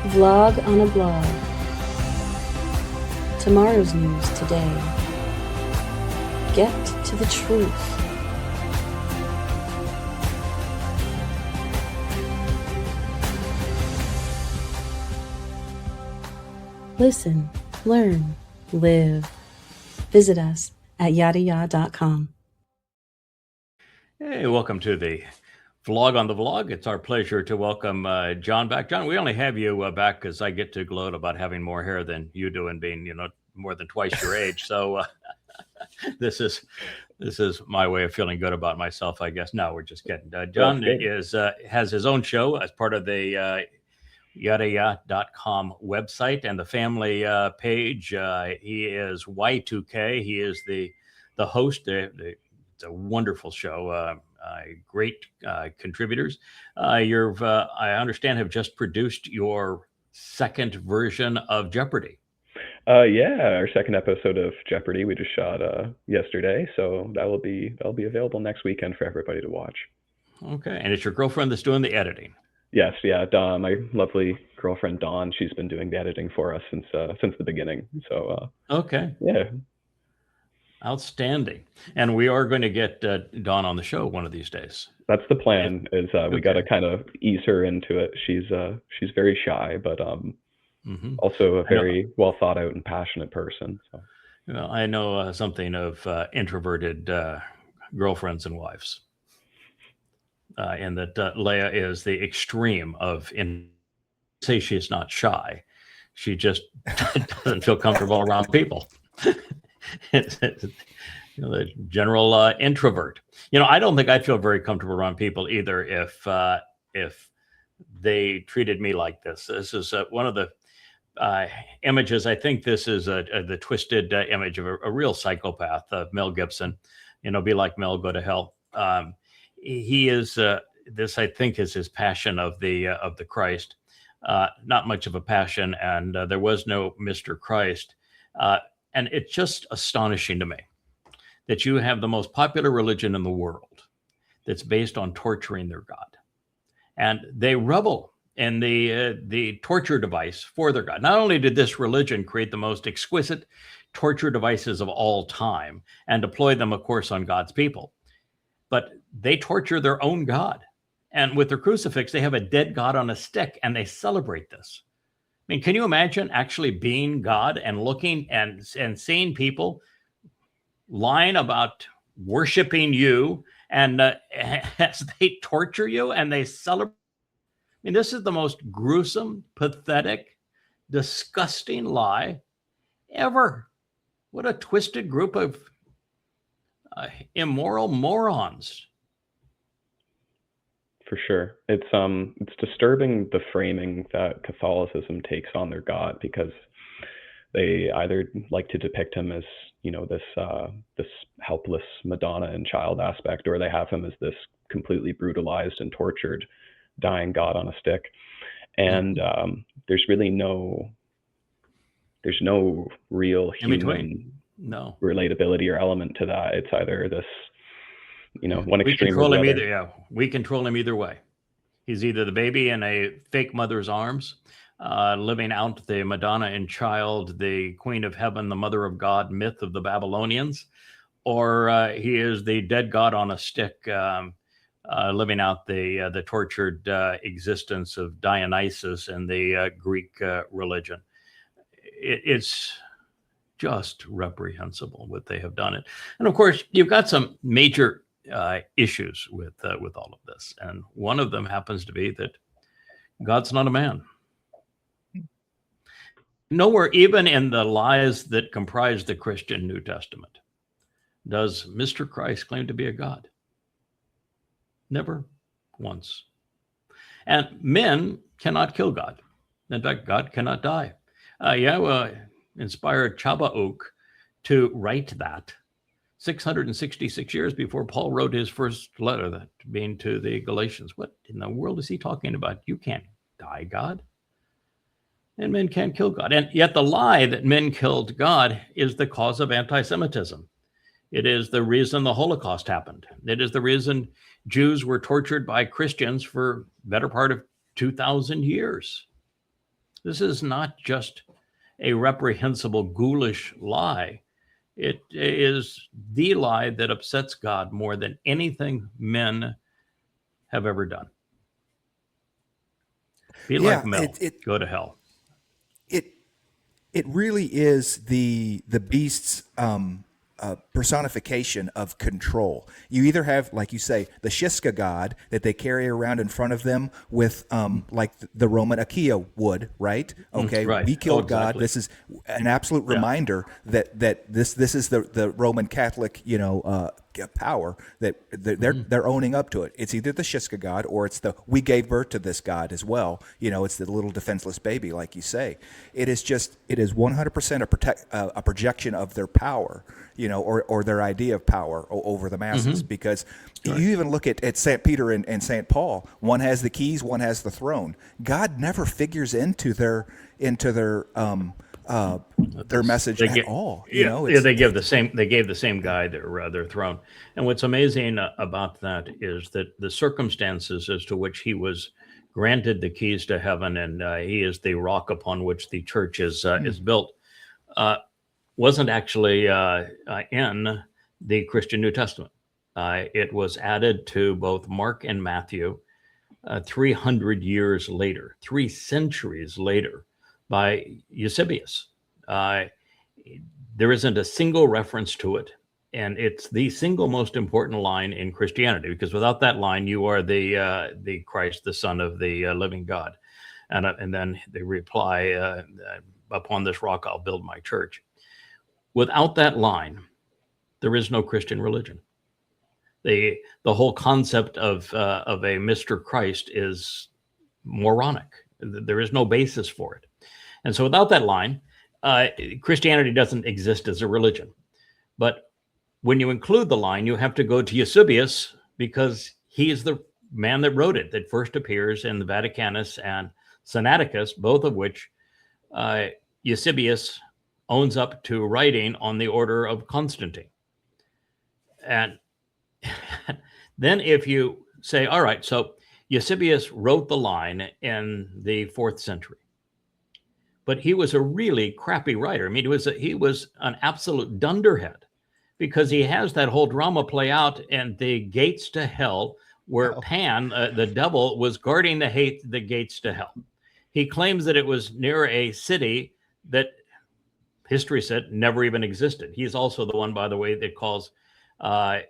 Vlog on a blog. Tomorrow's news today. Get to the truth. Listen, learn, live. Visit us at yadayah.com. Hey, welcome to the Vlog on the Vlog. It's our pleasure to welcome John back. John, we only have you back because I get to gloat about having more hair than you do and being, more than twice your age. So this is my way of feeling good about myself, I guess. No, we're just kidding. John has his own show as part of the yadayah.com website and the family page. He is Y2K. He is the host. It's a wonderful show. Great contributors. I understand, have just produced your second version of Jeopardy. Yeah, our second episode of Jeopardy we just shot yesterday, so that'll be available next weekend for everybody to watch. Okay, and it's your girlfriend that's doing the editing. Yes, yeah, Dawn, my lovely girlfriend Dawn. She's been doing the editing for us since the beginning. So okay, yeah. Outstanding. And we are going to get Dawn on the show one of these days. That's the plan. We got to kind of ease her into it. She's very shy, but also a very well thought out and passionate person. So. Well, I know something of introverted girlfriends and wives, and that Leah is the extreme of say she's not shy. She just doesn't feel comfortable around people. The general introvert. I don't think I'd feel very comfortable around people either if they treated me like this. This is one of the images. I think this is the twisted image of a real psychopath, Mel Gibson. Be like Mel, go to hell. He is. This, I think, is his passion of the Christ. Not much of a passion, and there was no Mr. Christ. And it's just astonishing to me that you have the most popular religion in the world that's based on torturing their God. And they revel in the torture device for their God. Not only did this religion create the most exquisite torture devices of all time and deploy them, of course, on God's people, but they torture their own God. And with their crucifix, they have a dead God on a stick, and they celebrate this. I mean, can you imagine actually being God and looking and seeing people lying about worshiping you, and as they torture you and they celebrate? I mean, this is the most gruesome, pathetic, disgusting lie ever. What a twisted group of immoral morons. For sure. It's disturbing the framing that Catholicism takes on their God, because they either like to depict him as, this helpless Madonna and child aspect, or they have him as this completely brutalized and tortured, dying God on a stick. And there's really no real human relatability or element to that. It's either this, one extreme. We control him either way. He's either the baby in a fake mother's arms, living out the Madonna and child, the Queen of Heaven, the Mother of God myth of the Babylonians, or he is the dead God on a stick, living out the tortured existence of Dionysus and the Greek religion. It's just reprehensible what they have done. And of course, you've got some major issues with all of this, and one of them happens to be that God's not a man. Nowhere, even in the lies that comprise the Christian New Testament, does Mr. Christ claim to be a God. Never once. And men cannot kill God. In fact, God cannot die. Yahowah inspired Chabauk to write that 666 years before Paul wrote his first letter, that being to the Galatians. What in the world is he talking about? You can't die, God. And men can't kill God. And yet the lie that men killed God is the cause of anti-Semitism. It is the reason the Holocaust happened. It is the reason Jews were tortured by Christians for the better part of 2,000 years. This is not just a reprehensible, ghoulish lie. It is the lie that upsets God more than anything men have ever done. Be like Mel, go to hell. It really is the beast's personification of control. You either have, like you say, the Shiska god that they carry around in front of them with, like the Roman Achaia would, right? Okay, right. we killed exactly. God. This is an absolute reminder that this is the Roman Catholic, power that they're owning up to it. It's either the Shiska god or it's the we gave birth to this god as well. It's the little defenseless baby, like you say. It is 100% a projection of their power, or their idea of power over the masses. Because you even look at St. Peter and St. Paul. One has the keys, one has the throne. God never figures into their message at all. They gave the same guy their throne. And what's amazing about that is that the circumstances as to which he was granted the keys to heaven, and he is the rock upon which the church is built, wasn't actually in the Christian New Testament. It was added to both Mark and Matthew 300 years later, 3 centuries later, by Eusebius. There isn't a single reference to it, and it's the single most important line in Christianity, because without that line, you are the Christ, the Son of the living God. And then they reply, upon this rock I'll build my church. Without that line, there is no Christian religion. The whole concept of a Mr. Christ is moronic. There is no basis for it. And so without that line, Christianity doesn't exist as a religion. But when you include the line, you have to go to Eusebius, because he is the man that wrote it, that first appears in the Vaticanus and Sinaiticus, both of which Eusebius owns up to writing on the order of Constantine. And then if you say, all right, so Eusebius wrote the line in the 4th century, but he was a really crappy writer. I mean, he was an absolute dunderhead, because he has that whole drama play out in the gates to hell, where Pan, the devil, was guarding the gates to hell. He claims that it was near a city that history said never even existed. He's also the one, by the way, that calls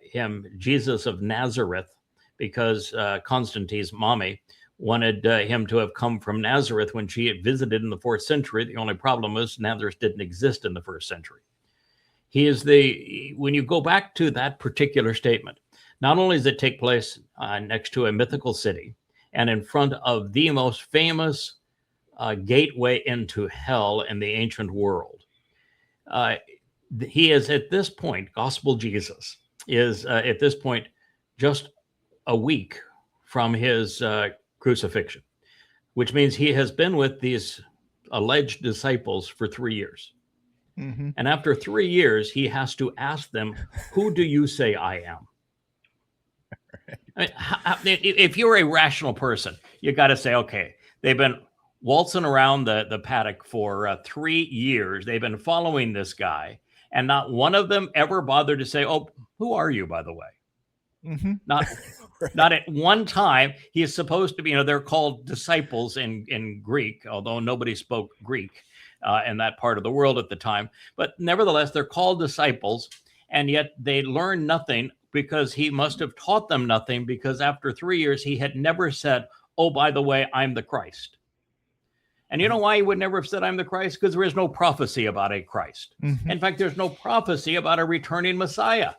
him Jesus of Nazareth, because Constantine's mommy wanted him to have come from Nazareth when she had visited in the 4th century. The only problem was Nazareth didn't exist in the 1st century. He is when you go back to that particular statement, not only does it take place next to a mythical city and in front of the most famous gateway into hell in the ancient world, he is at this point, Gospel Jesus is at this point just a week from his crucifixion, which means he has been with these alleged disciples for 3 years. Mm-hmm. And after 3 years, he has to ask them, who do you say I am? I mean, if you're a rational person, you got to say, okay, they've been waltzing around the paddock for 3 years. They've been following this guy, and not one of them ever bothered to say, oh, who are you, by the way? Mm-hmm. Not at one time. He is supposed to be, they're called disciples in Greek, although nobody spoke Greek in that part of the world at the time. But nevertheless, they're called disciples, and yet they learn nothing, because he must have taught them nothing, because after 3 years, he had never said, oh, by the way, I'm the Christ. And you know why he would never have said I'm the Christ? Because there is no prophecy about a Christ. Mm-hmm. In fact, there's no prophecy about a returning Messiah.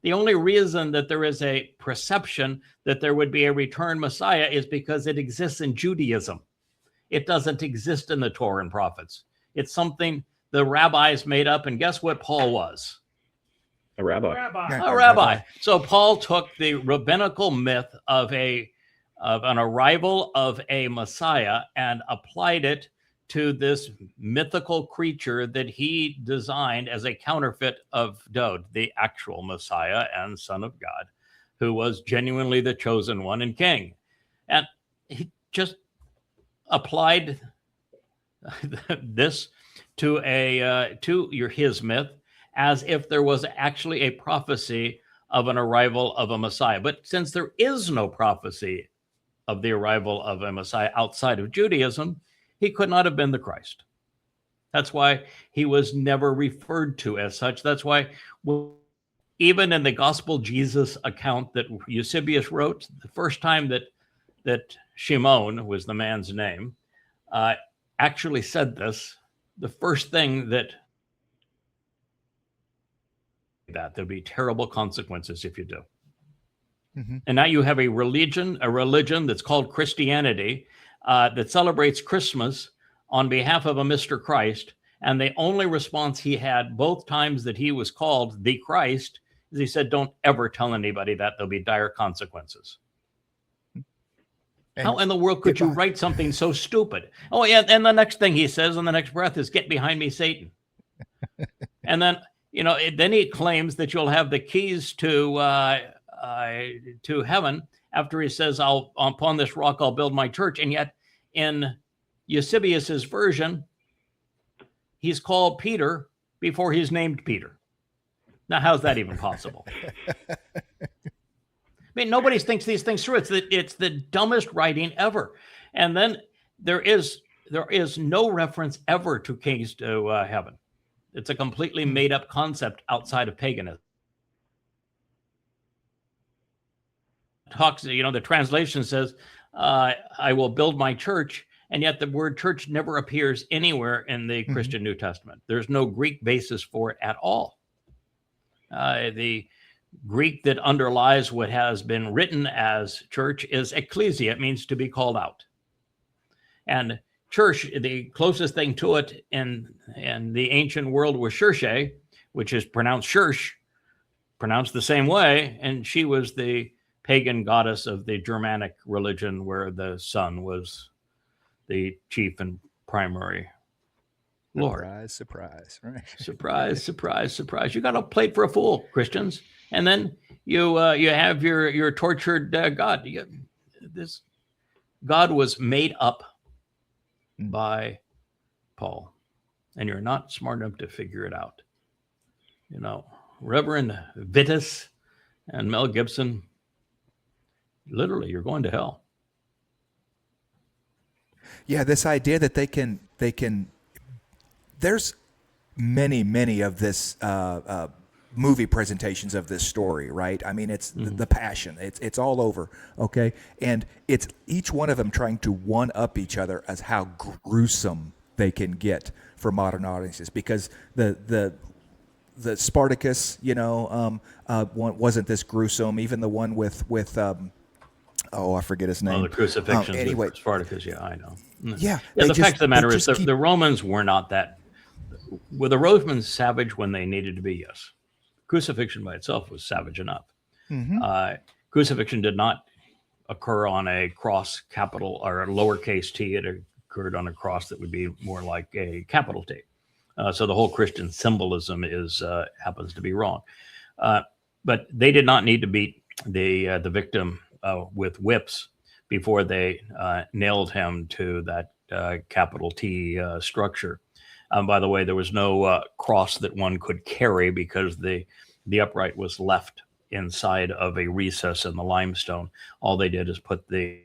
The only reason that there is a perception that there would be a return Messiah is because it exists in Judaism. It doesn't exist in the Torah and prophets. It's something the rabbis made up. And guess what Paul was? A rabbi. A rabbi. So Paul took the rabbinical myth of an arrival of a Messiah and applied it to this mythical creature that he designed as a counterfeit of Dowd, the actual Messiah and Son of God, who was genuinely the chosen one and king. And he just applied this to his myth as if there was actually a prophecy of an arrival of a Messiah. But since there is no prophecy of the arrival of a Messiah outside of Judaism, he could not have been the Christ. That's why he was never referred to as such. That's why even in the Gospel Jesus account that Eusebius wrote, the first time that Shimon was the man's name, actually said this, the first thing that there'll be terrible consequences if you do. Mm-hmm. And now you have a religion that's called Christianity that celebrates Christmas on behalf of a Mr. Christ. And the only response he had both times that he was called the Christ is he said, don't ever tell anybody that. There'll be dire consequences. And how in the world could you write something so stupid? Oh, yeah. And the next thing he says in the next breath is, get behind me, Satan. And then, then he claims that you'll have the keys to heaven after he says, upon this rock, I'll build my church. And yet in Eusebius's version, he's called Peter before he's named Peter. Now, how's that even possible? I mean, nobody thinks these things through. It's the dumbest writing ever. And then there is no reference ever to keys to heaven. It's a completely made up concept outside of paganism. Talks, the translation says, I will build my church. And yet the word church never appears anywhere in the Christian New Testament. There's no Greek basis for it at all. The Greek that underlies what has been written as church is ecclesia. It means to be called out. And church, the closest thing to it in the ancient world was Shirshé, which is pronounced Shirsh, pronounced the same way. And she was the pagan goddess of the Germanic religion where the sun was the chief and primary Lord. Surprise, right? Surprise. You got to play for a fool, Christians. And then you have your tortured God. This God was made up by Paul, and you're not smart enough to figure it out. Reverend Vitus and Mel Gibson, literally, you're going to hell. Yeah, this idea that they can. There's many of this movie presentations of this story, right? I mean, it's the passion. It's all over, okay? And it's each one of them trying to one up each other as how gruesome they can get for modern audiences, because the Spartacus, one wasn't this gruesome. Even the one with I forget his name. Oh, the crucifixion. Anyway, Spartacus. Yeah, I know. Yeah. The fact of the matter is the Romans were not that. Were the Romans savage when they needed to be? Yes. Crucifixion by itself was savage enough. Crucifixion did not occur on a cross capital or a lowercase t. It occurred on a cross that would be more like a capital T. So the whole Christian symbolism happens to be wrong. But they did not need to beat the victim with whips before they nailed him to that capital T structure. By the way, there was no cross that one could carry because the upright was left inside of a recess in the limestone. All they did is put the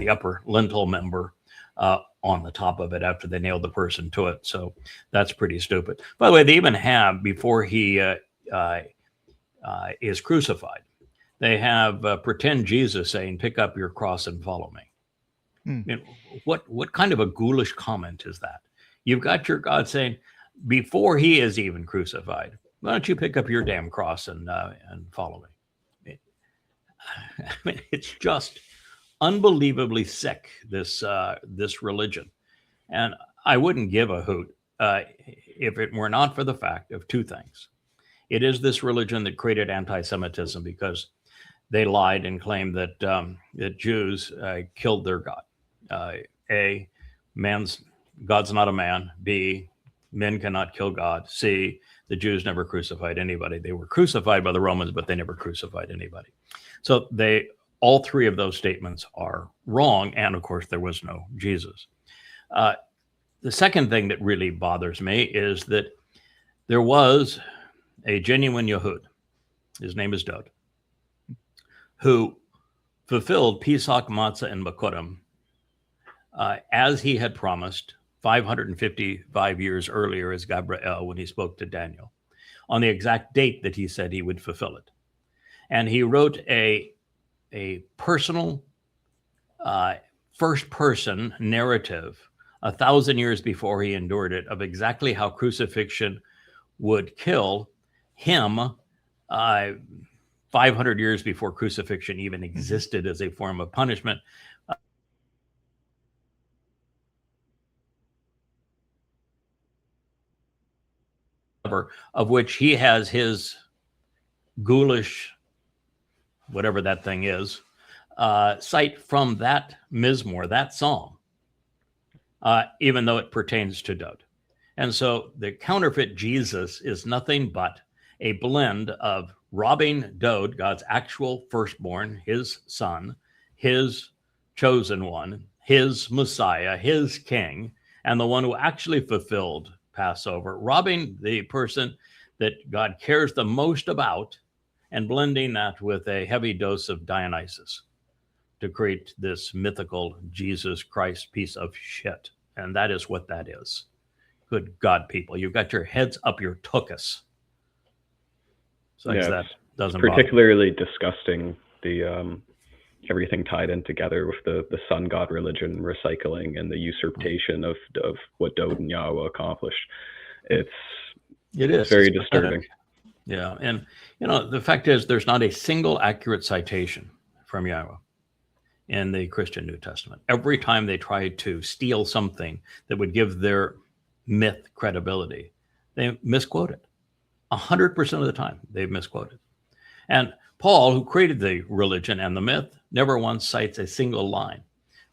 upper lintel member on the top of it after they nailed the person to it. So that's pretty stupid. By the way, they even have, before he is crucified, they have pretend Jesus saying, "Pick up your cross and follow me." I mean, what kind of a ghoulish comment is that? You've got your God saying, before he is even crucified, why don't you pick up your damn cross and follow me? I mean, it's just unbelievably sick, this religion. And I wouldn't give a hoot if it were not for the fact of two things. It is this religion that created anti-Semitism because they lied and claimed that that Jews killed their God. A, God's not a man. B, men cannot kill God. C, the Jews never crucified anybody. They were crucified by the Romans, but they never crucified anybody. So all three of those statements are wrong. And of course, there was no Jesus. The second thing that really bothers me is that there was a genuine Yehud, his name is Dowd, who fulfilled Pesach, Matzah, and Bakurim as he had promised 555 years earlier as Gabriel when he spoke to Daniel, on the exact date that he said he would fulfill it. And he wrote a personal first-person narrative 1,000 years before he endured it of exactly how crucifixion would kill him 500 years before crucifixion even existed as a form of punishment. Of which he has his ghoulish, whatever that thing is, cite from that Mizmor, that psalm, even though it pertains to Dowd. And so the counterfeit Jesus is nothing but a blend of robbing Dowd, God's actual firstborn, his son, his chosen one, his Messiah, his king, and the one who actually fulfilled Passover, robbing the person that God cares the most about and blending that with a heavy dose of Dionysus to create this mythical Jesus Christ piece of shit. And that is what that is. Good God, people, you've got your heads up your tuchus. So Yeah, that doesn't particularly disgusting, the everything tied in together with the sun god religion recycling and the usurpation of what Dowd and Yahowah accomplished. It's very disturbing. Yeah, and the fact is there's not a single accurate citation from Yahowah in the Christian New Testament. Every time they try to steal something that would give their myth credibility, they misquote it. 100% of the time they've misquoted. And Paul, who created the religion and the myth, never once cites a single line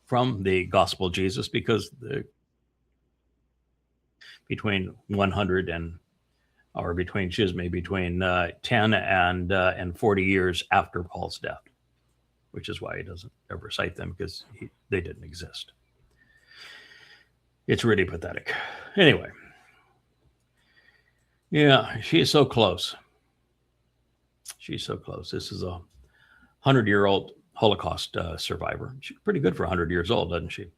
from the gospel of Jesus, because between 100 and, or between 10 and 40 years after Paul's death, which is why he doesn't ever cite them, because they didn't exist. It's really pathetic. Anyway, yeah, she's so close. She's so close. This is a 100-year-old Holocaust survivor. She's pretty good for 100 years old, doesn't she?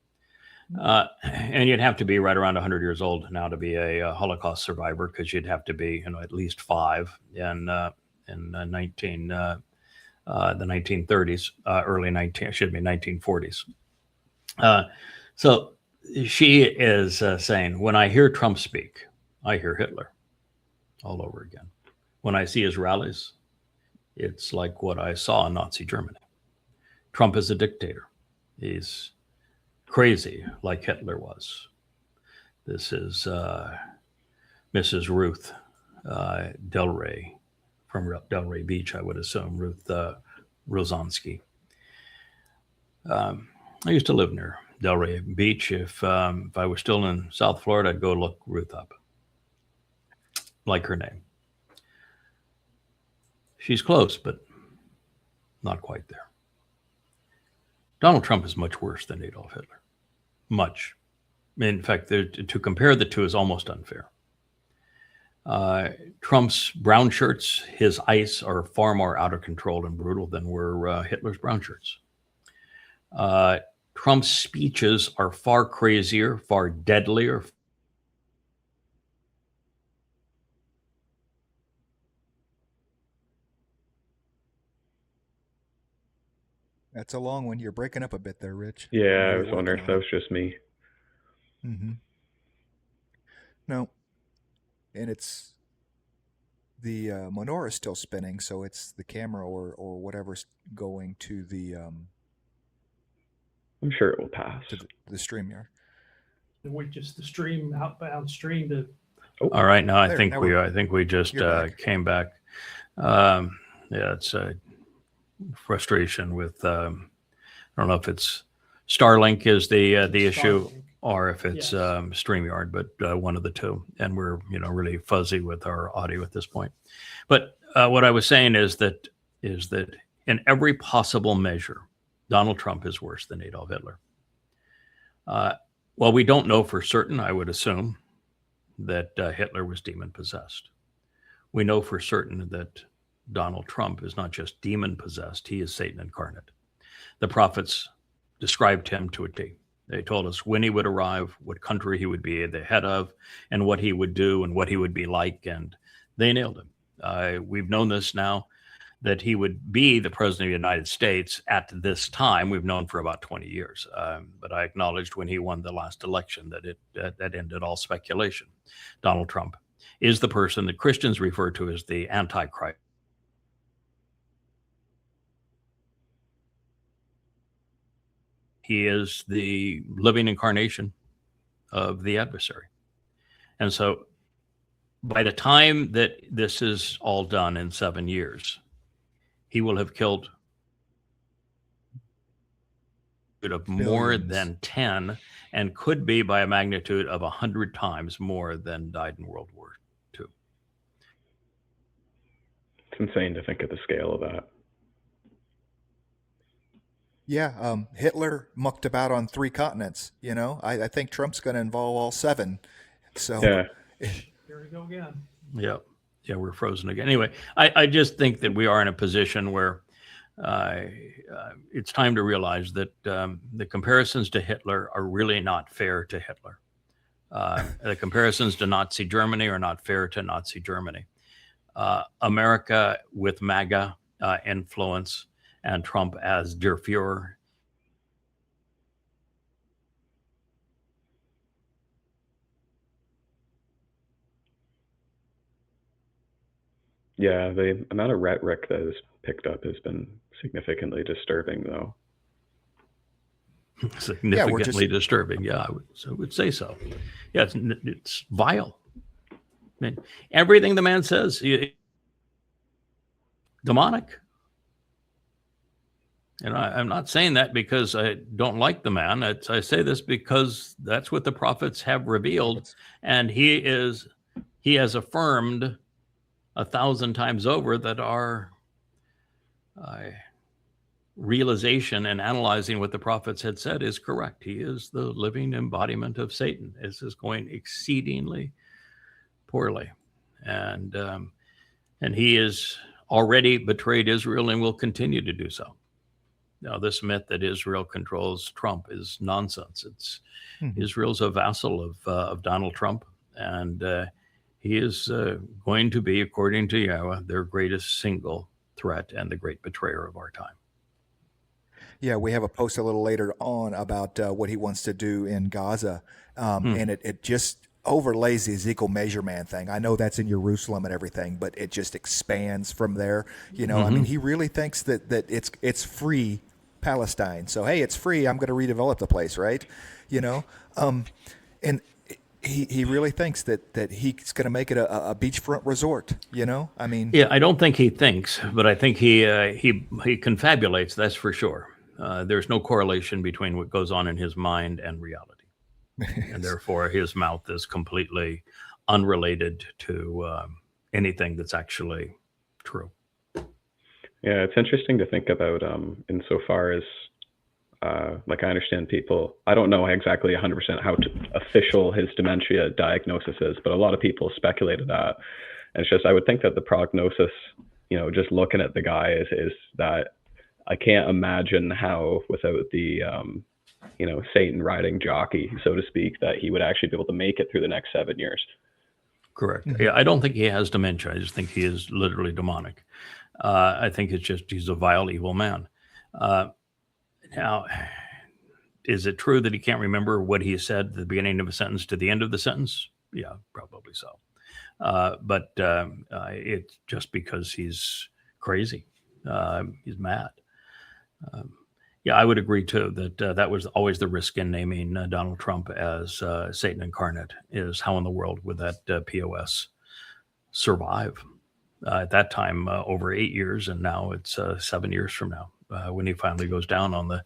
And you'd have to be right around 100 years old now to be a Holocaust survivor, because you'd have to be, at least 5 in the 1930s, early 1940s. So she is saying, when I hear Trump speak, I hear Hitler all over again. When I see his rallies, it's like what I saw in Nazi Germany. Trump is a dictator. He's crazy like Hitler was. This is Mrs. Ruth Delray from Delray Beach, I would assume, Ruth Rosansky. I used to live near Delray Beach. If I was still in South Florida, I'd go look Ruth up. Like her name. She's close, but not quite there. Donald Trump is much worse than Adolf Hitler. Much. In fact, to compare the two is almost unfair. Trump's brown shirts, his ice, are far more out of control and brutal than were Hitler's brown shirts. Trump's speeches are far crazier, far deadlier. That's a long one. You're breaking up a bit there, Rich. Yeah, I was wondering if that was just me. Mm-hmm. No. And it's the menorah is still spinning, so it's the camera or whatever's going to the I'm sure it will pass. To the StreamYard. And we just the stream outbound stream to. Oh. All right, now I think we just came back. Yeah, it's frustration with I don't know if it's Starlink is the issue, or if it's StreamYard, but one of the two. And we're really fuzzy with our audio at this point. But what I was saying is that in every possible measure, Donald Trump is worse than Adolf Hitler. Well, we don't know for certain. I would assume that Hitler was demon possessed. We know for certain that Donald Trump is not just demon possessed, he is Satan incarnate. The prophets described him to a T. They told us when he would arrive, what country he would be the head of, and what he would do and what he would be like, and they nailed him. We've known this now, that he would be the president of the United States at this time. We've known for about 20 years. But I acknowledged when he won the last election that ended all speculation. Donald Trump is the person that Christians refer to as the Antichrist. He is the living incarnation of the adversary. And so by the time that this is all done in 7 years, he will have killed of more than 10 and could be by a magnitude of 100 times more than died in World War II. It's insane to think of the scale of that. Yeah, Hitler mucked about on 3 continents. You know, I think Trump's going to involve all 7. So Yeah. Here we go again. Yeah, we're frozen again. Anyway, I just think that we are in a position where it's time to realize that the comparisons to Hitler are really not fair to Hitler. The comparisons to Nazi Germany are not fair to Nazi Germany. America with MAGA influence and Trump as Der Fuhrer. Yeah, the amount of rhetoric that has picked up has been significantly disturbing, though. Significantly disturbing. Yeah, I would say so. Yeah, it's vile. I mean, everything the man says, demonic. And I'm not saying that because I don't like the man. I say this because that's what the prophets have revealed, and he has affirmed 1,000 times over that our realization and analyzing what the prophets had said is correct. He is the living embodiment of Satan. This is going exceedingly poorly, and he has already betrayed Israel and will continue to do so. Now, this myth that Israel controls Trump is nonsense. It's Israel's a vassal of Donald Trump, and he is going to be, according to Yahweh, their greatest single threat and the great betrayer of our time. Yeah, we have a post a little later on about what he wants to do in Gaza, and it just overlays the Ezekiel measurement thing. I know that's in Jerusalem and everything, but it just expands from there. You know, I mean, he really thinks that it's free Palestine. So hey, it's free. I'm going to redevelop the place, right? You know, and he really thinks that he's going to make it a beachfront resort. You know, I mean, yeah, I don't think he thinks, but I think he confabulates. That's for sure. There's no correlation between what goes on in his mind and reality. And therefore his mouth is completely unrelated to anything that's actually true. Yeah, it's interesting to think about insofar as like I understand people, I don't know exactly 100% how official his dementia diagnosis is, but a lot of people speculated that. And it's just, I would think that the prognosis, you know, just looking at the guy is that I can't imagine how without the you know, Satan riding jockey, so to speak, that he would actually be able to make it through the next 7 years. Correct. Yeah, I don't think he has dementia. I just think he is literally demonic. I think it's just he's a vile, evil man. Now, is it true that he can't remember what he said at the beginning of a sentence to the end of the sentence? Yeah, probably so. But it's just because he's crazy. He's mad. Yeah, I would agree too that that was always the risk in naming Donald Trump as Satan incarnate, is how in the world would that POS survive? At that time, over 8 years, and now it's 7 years from now when he finally goes down on the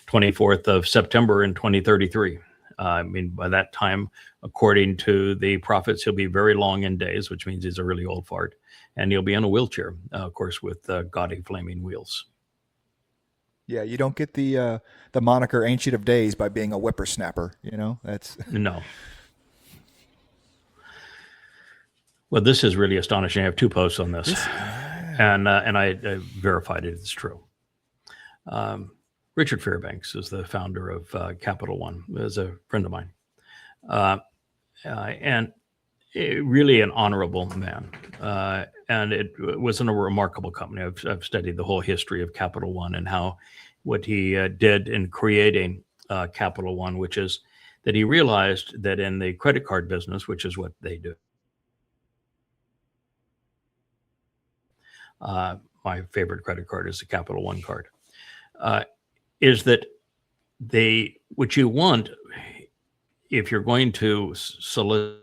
24th of September in 2033. I mean, by that time, according to the prophets, he'll be very long in days, which means he's a really old fart, and he'll be in a wheelchair, of course, with gaudy flaming wheels. Yeah, you don't get the moniker Ancient of Days by being a whippersnapper. You know, that's No. Well, this is really astonishing. I have 2 posts on this, and I verified it. It's true. Richard Fairbanks is the founder of Capital One. Is a friend of mine, and really an honorable man. And it was a remarkable company. I've studied the whole history of Capital One and what he did in creating Capital One, which is that he realized that in the credit card business, which is what they do. My favorite credit card is the Capital One card. Is that what you want if you're going to solicit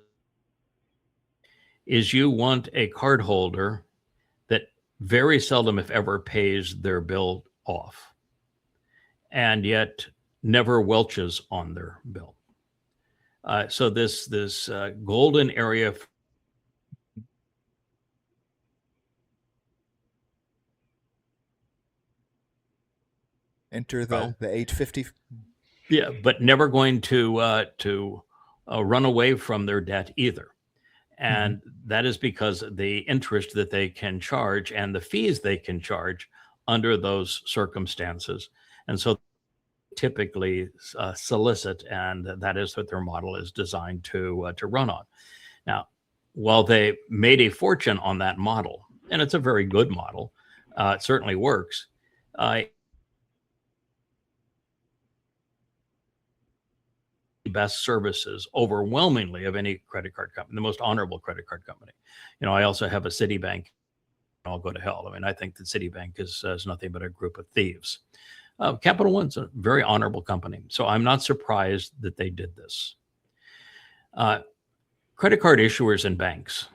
is you want a cardholder that very seldom, if ever, pays their bill off, and yet never welches on their bill. So this golden area. Enter the 850. Yeah, but never going to run away from their debt either. And that is because the interest that they can charge and the fees they can charge under those circumstances. And so typically solicit, and that is what their model is designed to run on. Now, while they made a fortune on that model, and it's a very good model, it certainly works, best services overwhelmingly of any credit card company, the most honorable credit card company. I also have a Citibank. I'll go to hell. I mean, I think that Citibank is nothing but a group of thieves. Capital One's a very honorable company, so I'm not surprised that they did this. Credit card issuers and banks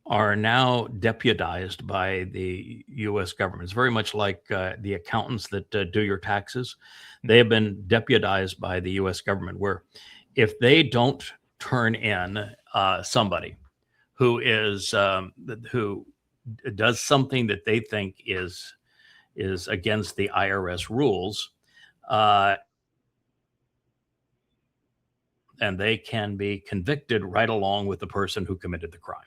are now deputized by the U.S. government. It's very much like the accountants that do your taxes. They have been deputized by the U.S. government, where if they don't turn in somebody who does something that they think is against the IRS rules, and they can be convicted right along with the person who committed the crime.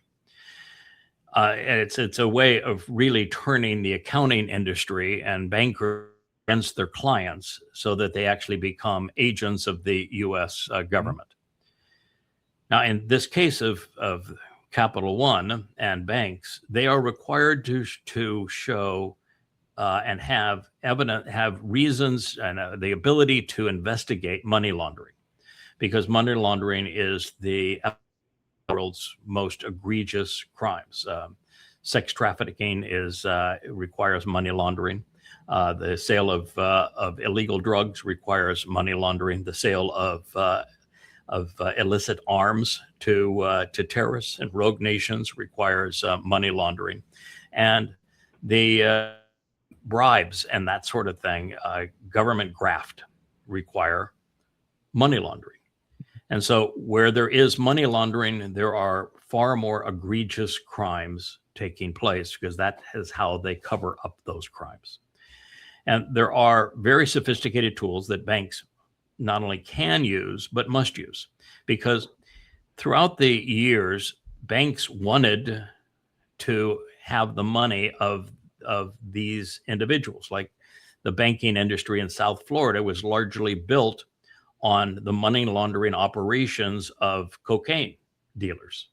And it's a way of really turning the accounting industry and bankers against their clients so that they actually become agents of the U.S. government. Now, in this case of Capital One and banks, they are required to show and have reasons and the ability to investigate money laundering, because money laundering is the world's most egregious crimes. Sex trafficking requires money laundering. The sale of illegal drugs requires money laundering. The sale of illicit arms to terrorists and rogue nations requires money laundering, and the bribes and that sort of thing, government graft, require money laundering. And so where there is money laundering, there are far more egregious crimes taking place, because that is how they cover up those crimes. And there are very sophisticated tools that banks not only can use, but must use, because throughout the years, banks wanted to have the money of these individuals. Like the banking industry in South Florida was largely built on the money laundering operations of cocaine dealers.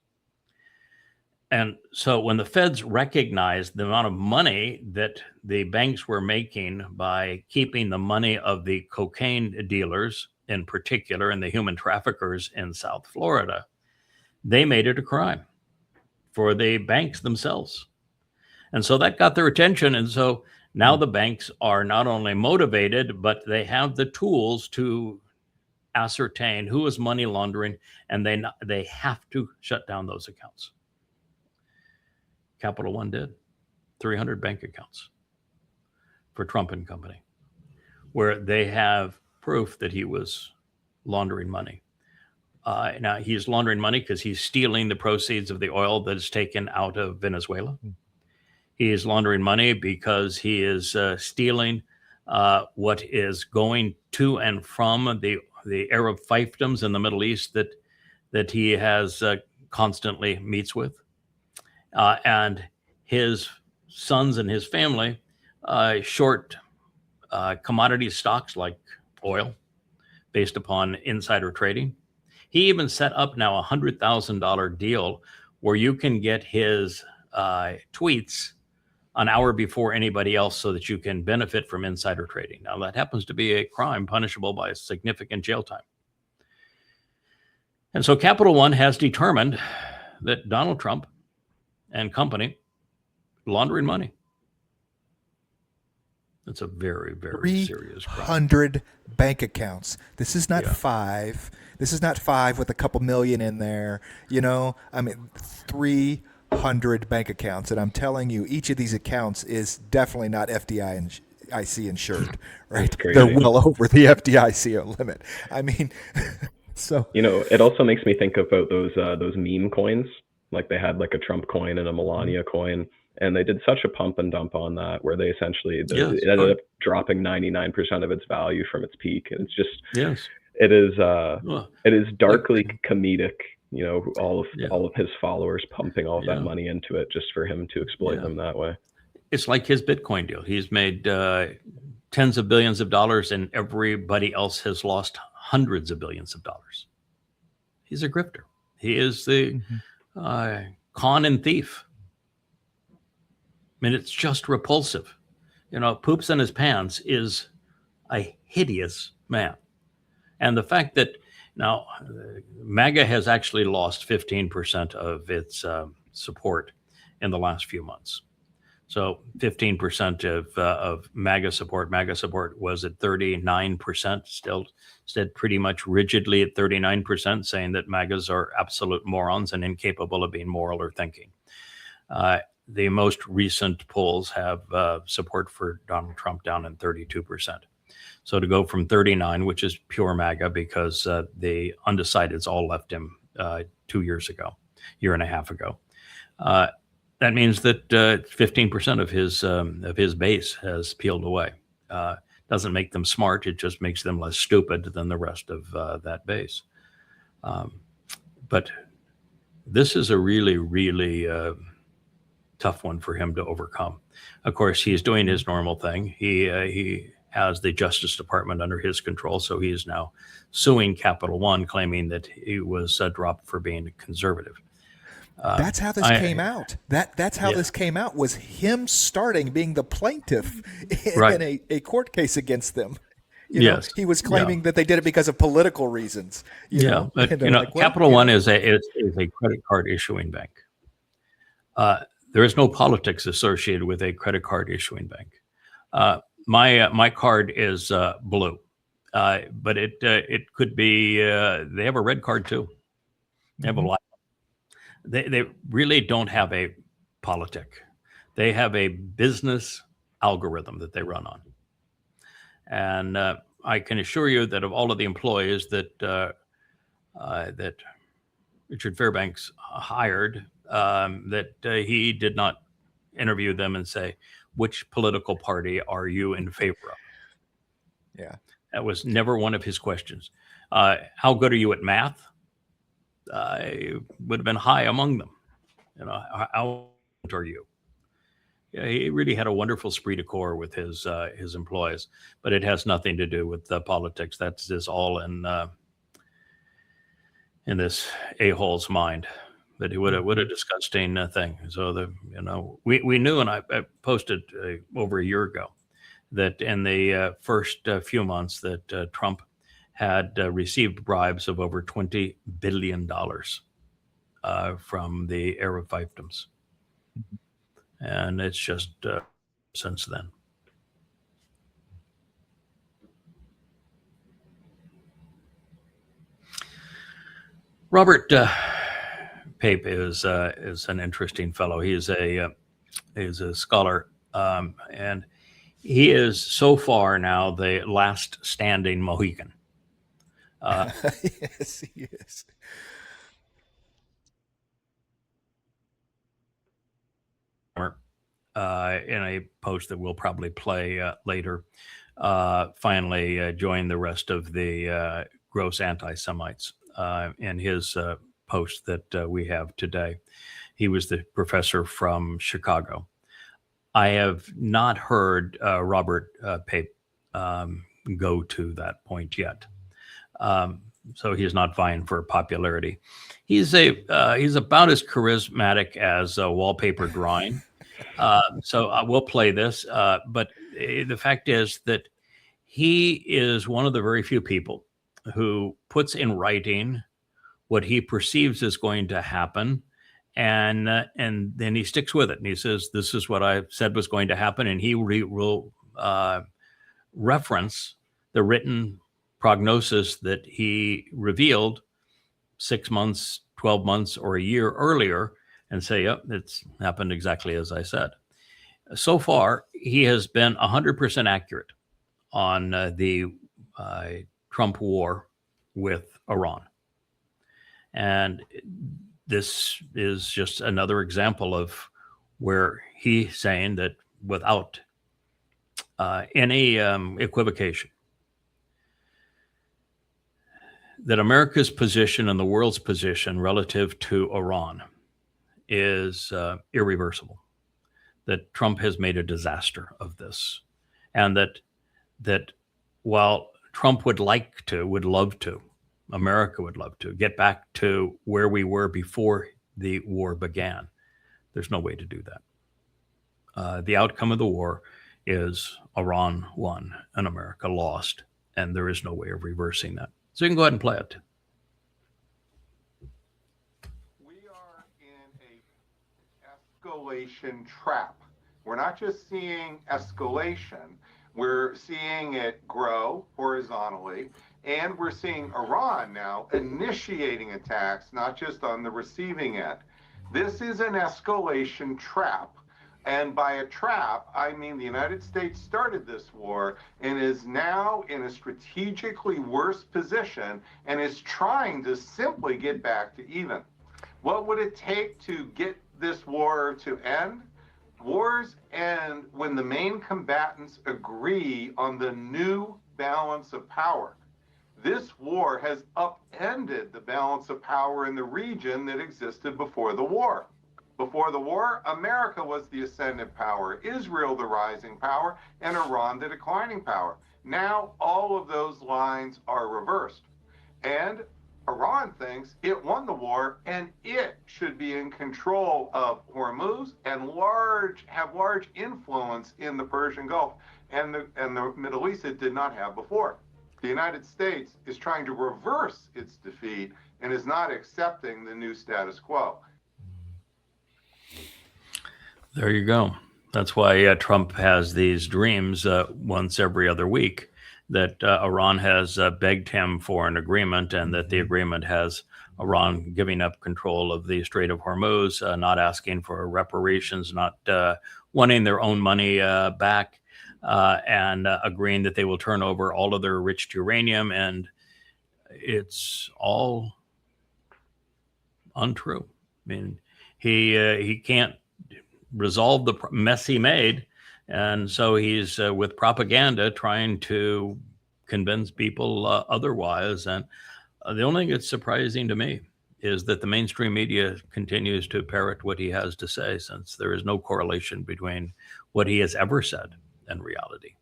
And so when the feds recognized the amount of money that the banks were making by keeping the money of the cocaine dealers in particular and the human traffickers in South Florida, they made it a crime for the banks themselves. And so that got their attention. And so now the banks are not only motivated, but they have the tools to ascertain who is money laundering, and they have to shut down those accounts. Capital One did 300 bank accounts for Trump and company, where they have proof that he was laundering money. Now he's laundering money because he's stealing the proceeds of the oil that is taken out of Venezuela. He is laundering money because he is stealing what is going to and from the Arab fiefdoms in the Middle East that he has constantly meets with, and his sons and his family short commodity stocks like oil based upon insider trading. He even set up now $100,000 deal where you can get his tweets an hour before anybody else so that you can benefit from insider trading. Now, that happens to be a crime punishable by significant jail time. And so Capital One has determined that Donald Trump and company laundering money. It's a very, very serious crime. 300 bank accounts. This is not five. This is not five with a couple million in there. You know, I mean, 300 bank accounts. And I'm telling you, each of these accounts is definitely not FDIC insured, right? They're well over the FDIC limit. I mean, so. You know, it also makes me think about those meme coins. Like they had like a Trump coin and a Melania coin. And they did such a pump and dump on that, where they essentially it ended up dropping 99% of its value from its peak. And it's just it is darkly comedic. You know, all of his followers pumping all of that money into it just for him to exploit them that way. It's like his Bitcoin deal. He's made tens of billions of dollars, and everybody else has lost hundreds of billions of dollars. He's a grifter. He is the con and thief. I mean, it's just repulsive. You know, poops in his pants is a hideous man. And the fact that now MAGA has actually lost 15% of its support in the last few months. So 15% of MAGA support was at 39%, still stayed pretty much rigidly at 39%, saying that MAGAs are absolute morons and incapable of being moral or thinking. The most recent polls have support for Donald Trump down in 32%. So to go from 39, which is pure MAGA, because the undecideds all left him 2 years ago, year and a half ago. That means that 15% of his base has peeled away. Doesn't make them smart. It just makes them less stupid than the rest of that base. But this is a really, really tough one for him to overcome. Of course, he's doing his normal thing. He has the Justice Department under his control, so he is now suing Capital One, claiming that he was dropped for being conservative. That's how this came out. That's how this came out, was him starting being the plaintiff in a court case against them. You know, he was claiming that they did it because of political reasons. But Capital One is a credit card issuing bank. There is no politics associated with a credit card issuing bank. My card is blue, but it could be. They have a red card too. They have a black. They really don't have a politic. They have a business algorithm that they run on, and I can assure you that of all of the employees that Richard Fairbanks hired, that he did not interview them and say, which political party are you in favor of? Yeah. That was never one of his questions. How good are you at math? It would have been high among them. You know, how are you? Yeah, he really had a wonderful esprit de corps with his employees, but it has nothing to do with politics. That's just all in this a-hole's mind. That what a disgusting thing. So we knew, and I posted over a year ago, that in the first few months that Trump had received bribes of over $20 billion from the Arab fiefdoms, and it's just since then. Robert Pape is an interesting fellow. He is a scholar, and he is so far now the last standing Mohican. Yes, he is. In a post that we'll probably play later, finally joined the rest of the gross anti-Semites in his post that we have today. He was the professor from Chicago. I have not heard Robert Pape go to that point yet. So he's not vying for popularity. He's about as charismatic as a wallpaper drawing. So we'll play this. But the fact is that he is one of the very few people who puts in writing what he perceives is going to happen, and then he sticks with it. And he says, "This is what I said was going to happen," and he will reference the written prognosis that he revealed 6 months, 12 months, or a year earlier, and say, "Yep, it's happened exactly as I said." So far, he has been 100% accurate on the Trump war with Iran. And this is just another example of where he's saying that without any equivocation, that America's position and the world's position relative to Iran is irreversible, that Trump has made a disaster of this, and that while Trump would love to, America would love to get back to where we were before the war began, there's no way to do that. The outcome of the war is Iran won and America lost, and there is no way of reversing that. So you can go ahead and play it. We are in a escalation trap. We're not just seeing escalation, we're seeing it grow horizontally, and we're seeing Iran now initiating attacks, not just on the receiving end. This is an escalation trap. And by a trap, I mean the United States started this war and is now in a strategically worse position and is trying to simply get back to even. What would it take to get this war to end? Wars end when the main combatants agree on the new balance of power. This war has upended the balance of power in the region that existed before the war. Before the war, America was the ascendant power, Israel the rising power, and Iran the declining power. Now all of those lines are reversed. And Iran thinks it won the war and it should be in control of Hormuz and have large influence in the Persian Gulf and the Middle East it did not have before. The United States is trying to reverse its defeat and is not accepting the new status quo. There you go. That's why Trump has these dreams once every other week that Iran has begged him for an agreement, and that the agreement has Iran giving up control of the Strait of Hormuz, not asking for reparations, not wanting their own money back, and agreeing that they will turn over all of their enriched uranium. And it's all untrue. I mean, he can't resolve the mess he made, and so he's with propaganda trying to convince people otherwise. And the only thing that's surprising to me is that the mainstream media continues to parrot what he has to say, since there is no correlation between what he has ever said and reality.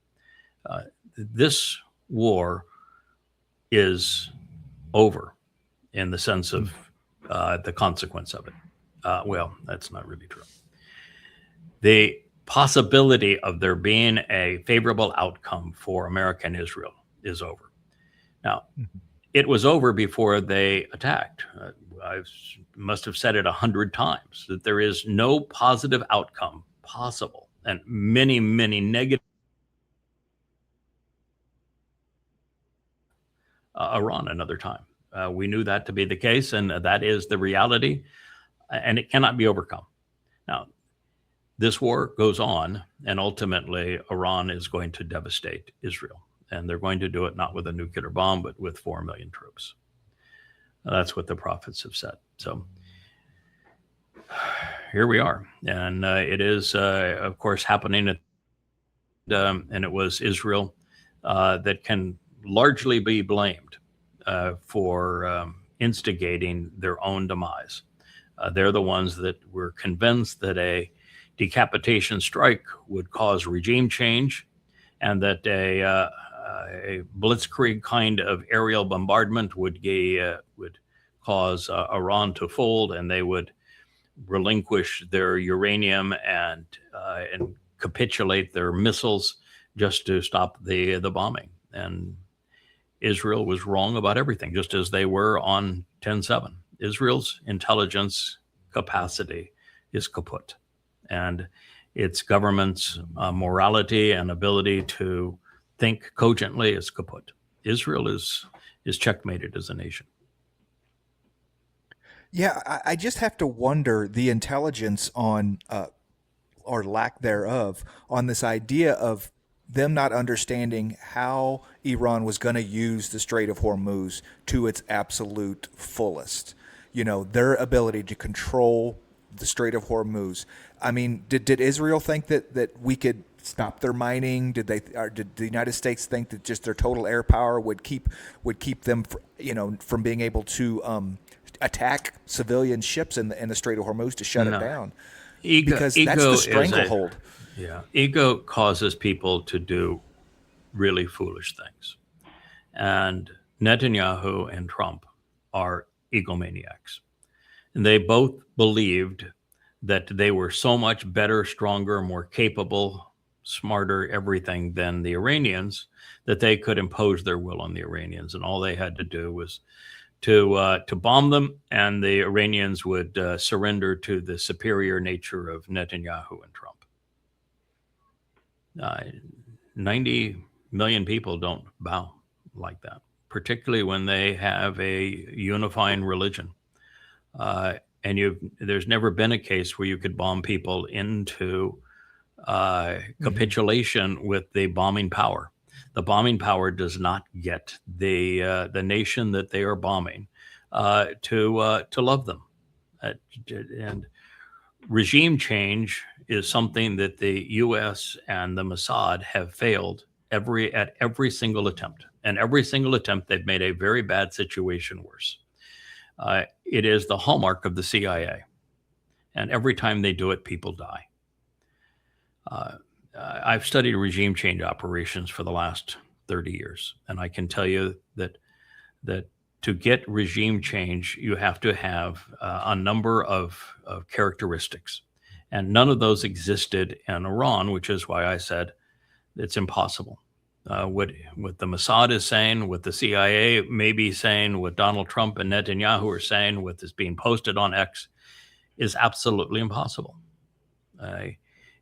This war is over in the sense of the consequence of it. Well, that's not really true. The possibility of there being a favorable outcome for America and Israel is over. Now, it was over before they attacked. I must have said it 100 times that there is no positive outcome possible, and many, many negative. Iran another time. We knew that to be the case, and that is the reality, and it cannot be overcome. Now, this war goes on, and ultimately Iran is going to devastate Israel, and they're going to do it not with a nuclear bomb, but with 4 million troops. That's what the prophets have said. So here we are, and it is, of course, happening. And it was Israel that can largely be blamed for instigating their own demise. They're the ones that were convinced that a decapitation strike would cause regime change, and that a blitzkrieg kind of aerial bombardment would cause Iran to fold, and they would relinquish their uranium and capitulate their missiles just to stop the bombing. And Israel was wrong about everything, just as they were on 10/7. Israel's intelligence capacity is kaput, and its government's morality and ability to think cogently is kaput. Israel is checkmated as a nation. Yeah, I just have to wonder the intelligence on, or lack thereof, on this idea of them not understanding how Iran was going to use the Strait of Hormuz to its absolute fullest. You know, their ability to control the Strait of Hormuz. I mean, did Israel think that we could stop their mining? Did the United States think that just their total air power would keep them, from being able to attack civilian ships in the Strait of Hormuz to shut it down? Because that's the stranglehold. Ego causes people to do really foolish things, and Netanyahu and Trump are egomaniacs, and they both believed that they were so much better, stronger, more capable, smarter, everything than the Iranians, that they could impose their will on the Iranians, and all they had to do was to bomb them, and the Iranians would surrender to the superior nature of Netanyahu and Trump. 90 million people don't bow like that, particularly when they have a unifying religion. And there's never been a case where you could bomb people into capitulation with the bombing power. The bombing power does not get the nation that they are bombing to love them. And regime change is something that the U.S. and the Mossad have failed at every single attempt. And every single attempt, they've made a very bad situation worse. It is the hallmark of the CIA. And every time they do it, people die. I've studied regime change operations for the last 30 years, and I can tell you that to get regime change, you have to have a number of characteristics, and none of those existed in Iran, which is why I said it's impossible. What the Mossad is saying, what the CIA may be saying, what Donald Trump and Netanyahu are saying, what is being posted on X, is absolutely impossible.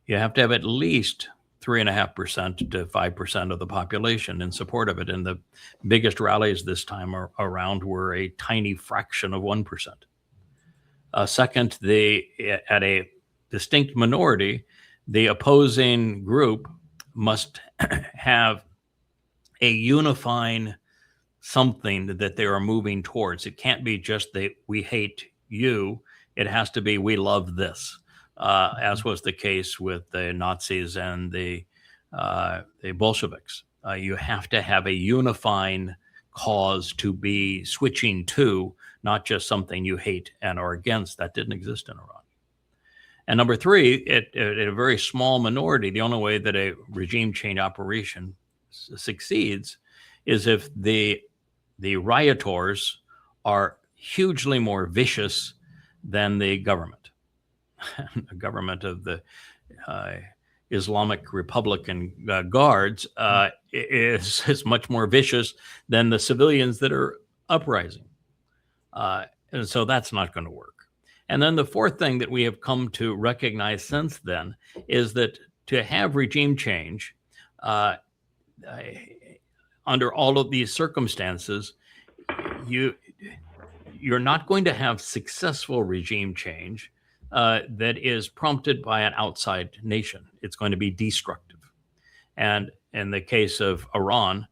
You have to have at least 3.5% to 5% of the population in support of it. And the biggest rallies this time around were a tiny fraction of 1%. Second, at a distinct minority, the opposing group must have a unifying something that they are moving towards. It can't be just we hate you. It has to be we love this. As was the case with the Nazis and the Bolsheviks. You have to have a unifying cause to be switching to, not just something you hate and are against. That didn't exist in Iran. And number three, at a very small minority, the only way that a regime change operation succeeds is if the rioters are hugely more vicious than the government. The government of the Islamic Republican Guards is much more vicious than the civilians that are uprising. And so that's not going to work. And then the fourth thing that we have come to recognize since then is that to have regime change under all of these circumstances, you're not going to have successful regime change that is prompted by an outside nation. It's going to be destructive. And in the case of Iran,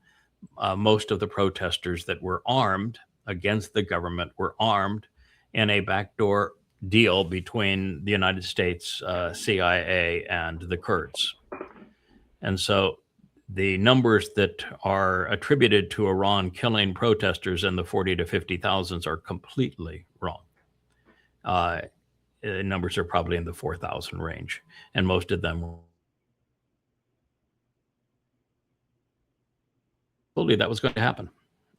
most of the protesters that were armed against the government were armed in a backdoor deal between the United States, CIA, and the Kurds. And so the numbers that are attributed to Iran killing protesters in the 40 to 50,000s are completely wrong. Numbers are probably in the 4,000 range, and most of them told you that was going to happen.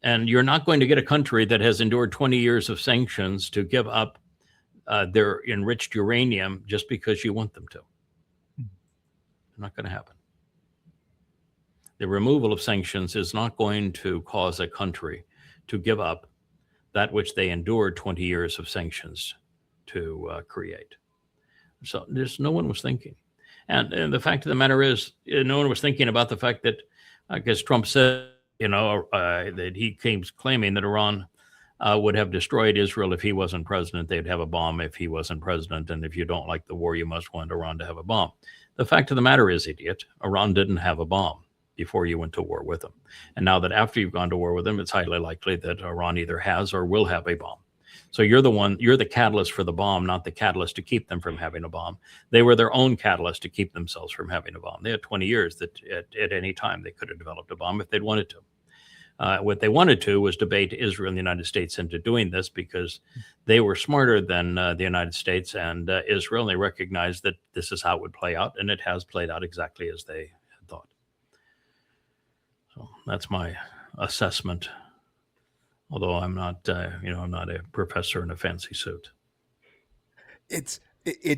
And you're not going to get a country that has endured 20 years of sanctions to give up their enriched uranium just because you want them to. Not going to happen. The removal of sanctions is not going to cause a country to give up that which they endured 20 years of sanctions to create. So no one was thinking. And the fact of the matter is, no one was thinking about the fact that, I guess Trump said, that he keeps claiming that Iran would have destroyed Israel if he wasn't president. They'd have a bomb if he wasn't president. And if you don't like the war, you must want Iran to have a bomb. The fact of the matter is, idiot, Iran didn't have a bomb before you went to war with them. And now that after you've gone to war with them, it's highly likely that Iran either has or will have a bomb. So you're the catalyst for the bomb, not the catalyst to keep them from having a bomb. They were their own catalyst to keep themselves from having a bomb. They had 20 years that at any time they could have developed a bomb if they'd wanted to. What they wanted to was debate Israel and the United States into doing this because they were smarter than the United States and Israel. And they recognized that this is how it would play out, and it has played out exactly as they had thought. So that's my assessment. Although I'm not, I'm not a professor in a fancy suit. It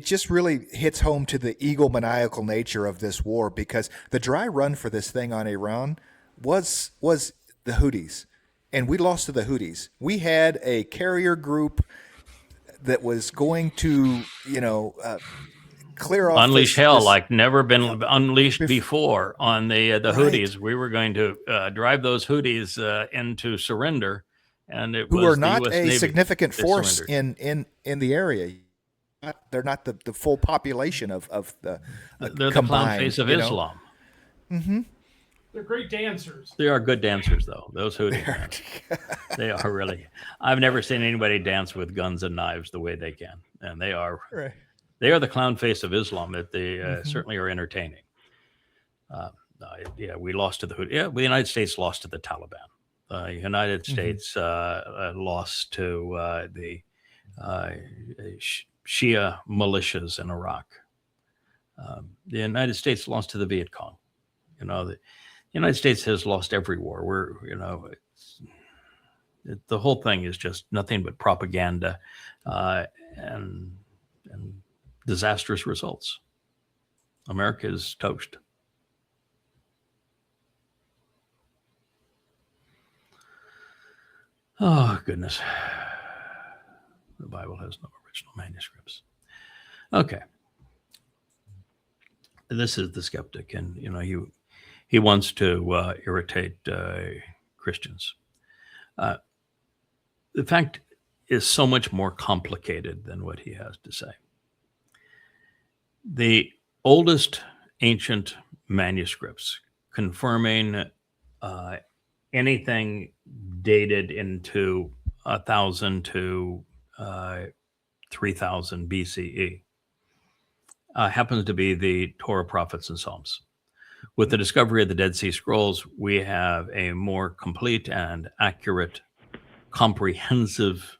just really hits home to the egomaniacal nature of this war, because the dry run for this thing on Iran was the Houthis, and we lost to the Houthis. We had a carrier group that was going to, clear off, unleash hell like never been unleashed before on the right. Houthis. We were going to drive those Houthis into surrender, and it who was are not the US a Navy significant force in the area. They're not the full population of the they're combined, the clown face of Islam. Mm-hmm. They're great dancers. They are good dancers, though. Those Houthis, they are really. I've never seen anybody dance with guns and knives the way they can, and they are. Right. They are the clown face of Islam. That they certainly are entertaining. We lost to the Houthis. Yeah, the United States lost to the Taliban. The United States lost to the Shia militias in Iraq. The United States lost to the Viet Cong. The United States has lost every war. The whole thing is just nothing but propaganda and disastrous results. America is toast. Oh, goodness. The Bible has no original manuscripts. Okay. This is the skeptic, and, he wants to irritate Christians. The fact is so much more complicated than what he has to say. The oldest ancient manuscripts confirming anything dated into 1,000 to 3,000 BCE happens to be the Torah, Prophets, and Psalms. With the discovery of the Dead Sea Scrolls, we have a more complete and accurate, comprehensive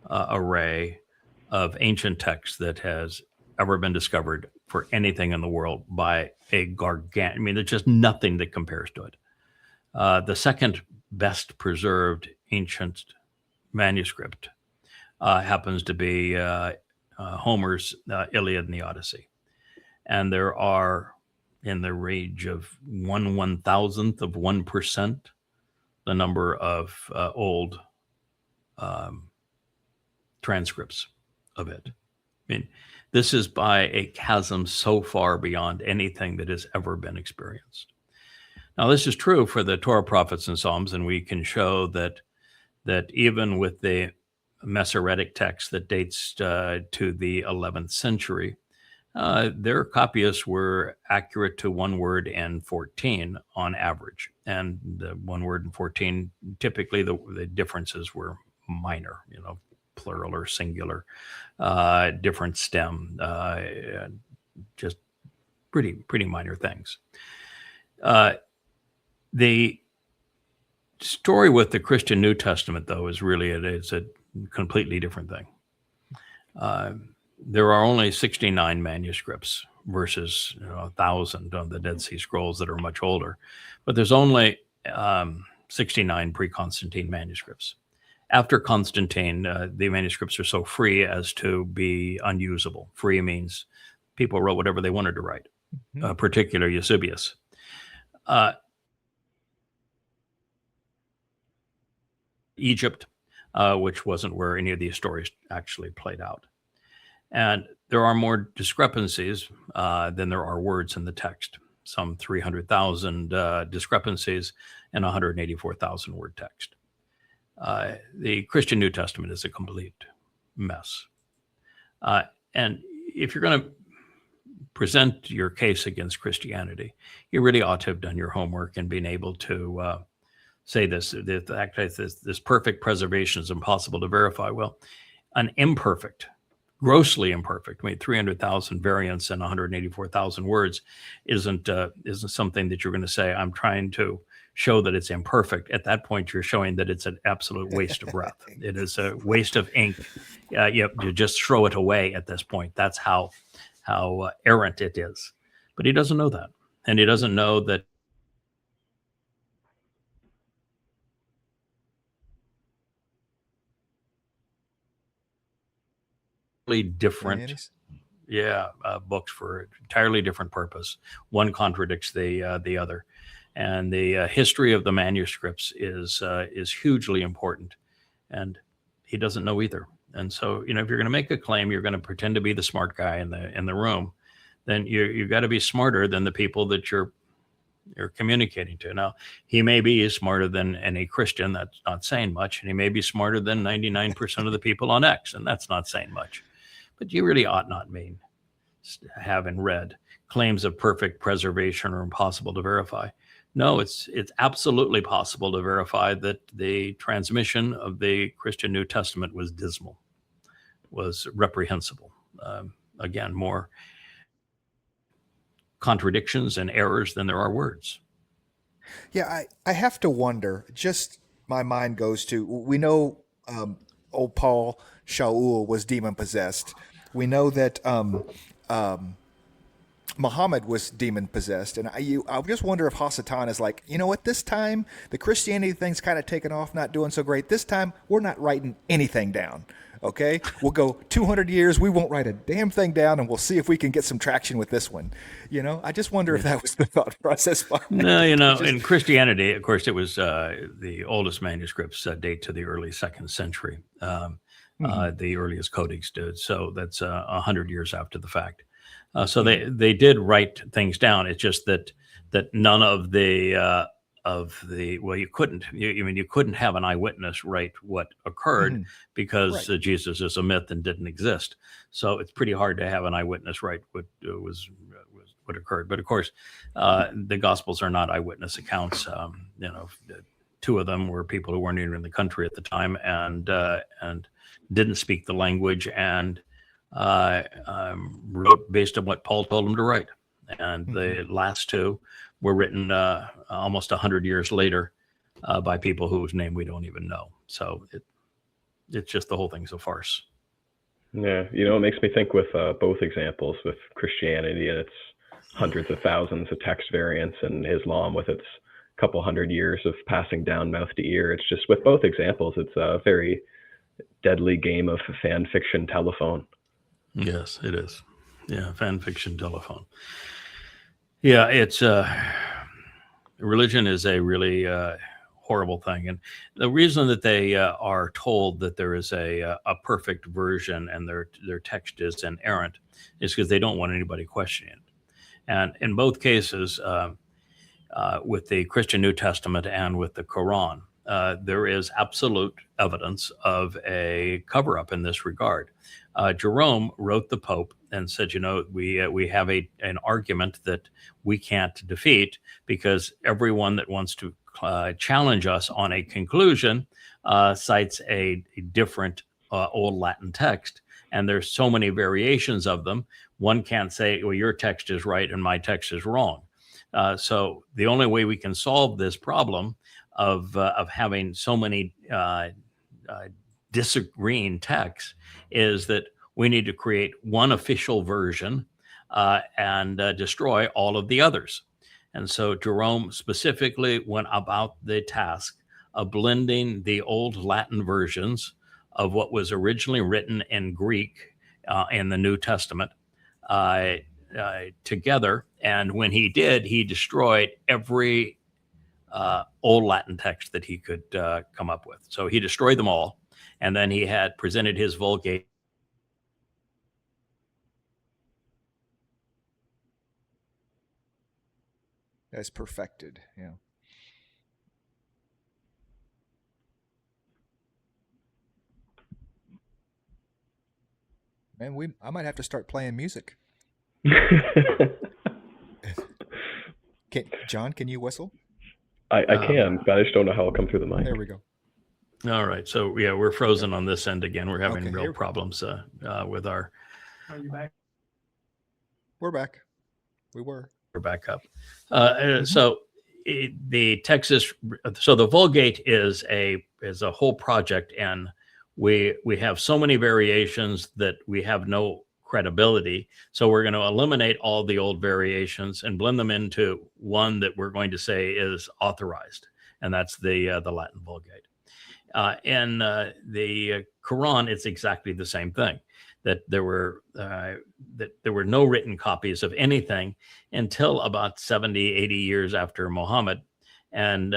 array of ancient texts that has ever been discovered for anything in the world by a gargantuan. I mean, there's just nothing that compares to it. The second best preserved ancient manuscript happens to be Homer's Iliad and the Odyssey. And there are, in the range of 1/1000th of 1%, the number of old transcripts of it. I mean, this is by a chasm so far beyond anything that has ever been experienced. Now, this is true for the Torah, Prophets, and Psalms, and we can show that even with the Masoretic text that dates to the 11th century, their copyists were accurate to 1 word and 14 on average. And the 1 word and 14, typically the differences were minor, plural or singular, different stem, just pretty minor things. The story with the Christian New Testament, though, is really it's a completely different thing. There are only 69 manuscripts versus 1,000 on the Dead Sea Scrolls that are much older, but there's only 69 pre-Constantine manuscripts. After Constantine, the manuscripts are so free as to be unusable. Free means people wrote whatever they wanted to write, particularly Eusebius. Egypt, which wasn't where any of these stories actually played out. And there are more discrepancies than there are words in the text. Some 300,000 discrepancies and 184,000 word text. The Christian New Testament is a complete mess. And if you're going to present your case against Christianity, you really ought to have done your homework and been able to say this perfect preservation is impossible to verify. Well, an imperfect, grossly imperfect, 300,000 variants and 184,000 words isn't something that you're going to say, I'm trying to show that it's imperfect. At that point, you're showing that it's an absolute waste of breath. It is a waste of ink. You just throw it away at this point. That's how errant it is. But he doesn't know that. And he doesn't know that different books for an entirely different purpose. One contradicts the other, and the history of the manuscripts is hugely important, and he doesn't know either. And so, if you're going to make a claim, you're going to pretend to be the smart guy in the room, then you've got to be smarter than the people that you're communicating to. Now, he may be smarter than any Christian, that's not saying much, and he may be smarter than 99% of the people on X, and that's not saying much. But you really ought not mean, having read, claims of perfect preservation are impossible to verify. No, it's absolutely possible to verify that the transmission of the Christian New Testament was dismal, was reprehensible. Again, more contradictions and errors than there are words. Yeah, I have to wonder, just my mind goes to, we know old Paul Shaul was demon-possessed. We know that Muhammad was demon-possessed. And I just wonder if Hasatan is like, what, this time the Christianity thing's kind of taken off, not doing so great. This time we're not writing anything down. Okay, we'll go 200 years. We won't write a damn thing down, and we'll see if we can get some traction with this one. I just wonder if that was the thought process behind it. No, in Christianity, of course, it was the oldest manuscripts date to the early 2nd century. The earliest codex did, so that's 100 years after the fact. So they did write things down. It's just that none of the you couldn't have an eyewitness write what occurred because Jesus is a myth and didn't exist. So it's pretty hard to have an eyewitness write what occurred. But of course, the Gospels are not eyewitness accounts. Two of them were people who weren't even in the country at the time and didn't speak the language and wrote based on what Paul told them to write. And the last two were written almost 100 years later by people whose name we don't even know. So it's just, the whole thing's a farce. Yeah, it makes me think with both examples, with Christianity and its hundreds of thousands of text variants, and Islam with its couple hundred years of passing down mouth to ear. It's just, with both examples, it's a very deadly game of fan fiction telephone. Yes, it is. Yeah, fan fiction telephone. Yeah, it's religion is a really horrible thing, and the reason that they are told that there is a perfect version and their text is inerrant is because they don't want anybody questioning it. And in both cases, with the Christian New Testament and with the Quran, there is absolute evidence of a cover-up in this regard. Jerome wrote the Pope and said, we have an argument that we can't defeat because everyone that wants to challenge us on a conclusion cites a different Old Latin text. And there's so many variations of them. One can't say, well, your text is right and my text is wrong. So the only way we can solve this problem of having so many disagreeing texts is that we need to create one official version and destroy all of the others. And so Jerome specifically went about the task of blending the old Latin versions of what was originally written in Greek in the New Testament together. And when he did, he destroyed every old Latin text that he could come up with. So he destroyed them all. And then he had presented his Vulgate. As perfected, yeah. Man, I might have to start playing music. John, can you whistle? I can, but I just don't know how it'll come through the mic. There we go. All right. So, yeah, we're frozen on this end again. We're having Okay, real problems with our... Are you back? We're back. We're back up. So the Vulgate is a whole project, and we have so many variations that we have no credibility. So we're going to eliminate all the old variations and blend them into one that we're going to say is authorized, and that's the Latin Vulgate. In the Quran, it's exactly the same thing. That there were no written copies of anything until about 70, 80 years after Muhammad, and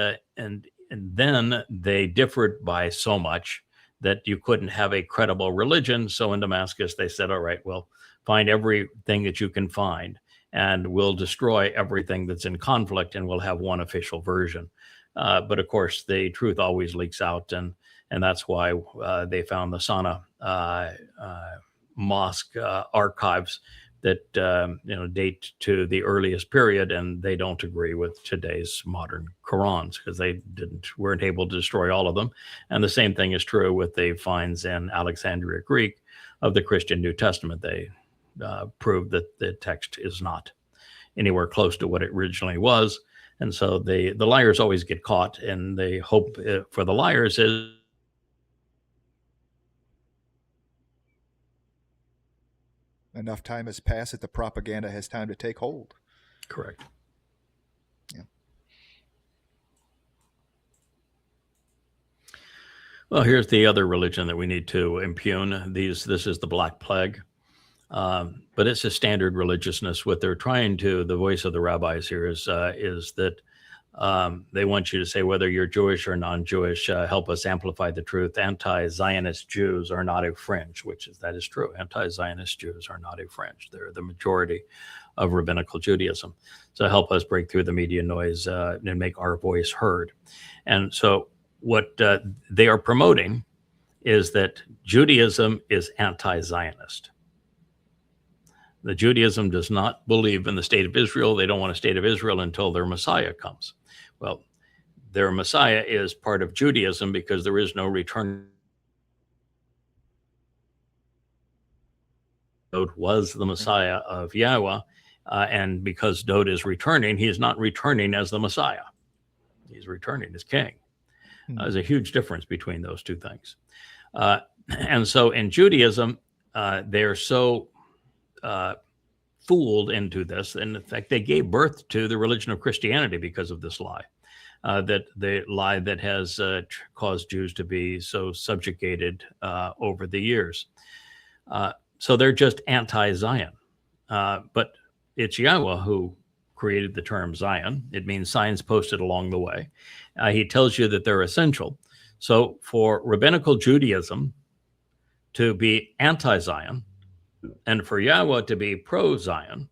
then they differed by so much that you couldn't have a credible religion. So in Damascus, they said, all right, well, find everything that you can find, and we'll destroy everything that's in conflict, and we'll have one official version. But of course, the truth always leaks out, and that's why they found the Sana mosque archives that date to the earliest period, and they don't agree with today's modern Qurans because they weren't able to destroy all of them. And the same thing is true with the finds in Alexandria Greek of the Christian New Testament. They prove that the text is not anywhere close to what it originally was. And so the liars always get caught, and the hope for the liars is enough time has passed that the propaganda has time to take hold. correct. Yeah. Well, here's the other religion that we need to impugn. This is the Black Plague. But it's a standard religiousness. What they're trying to, the voice of the rabbis here is that they want you to say whether you're Jewish or non-Jewish, help us amplify the truth. Anti-Zionist Jews are not a fringe, that is true. Anti-Zionist Jews are not a fringe. They're the majority of Rabbinical Judaism. So help us break through the media noise and make our voice heard. And so what they are promoting is that Judaism is anti-Zionist. The Judaism does not believe in the state of Israel. They don't want a state of Israel until their Messiah comes. Well, their Messiah is part of Judaism because there is no return. Dowd was the Messiah of Yahowah, and because Dowd is returning, he is not returning as the Messiah. He's returning as king. There's a huge difference between those two things. And so in Judaism, they're so fooled into this. And in fact, they gave birth to the religion of Christianity because of this lie, that the lie that has caused Jews to be so subjugated over the years. So they're just anti-Zion. But it's Yahowah who created the term Zion. It means signs posted along the way. He tells you that they're essential. So for Rabbinical Judaism to be anti-Zion, and for Yahowah to be pro-Zion,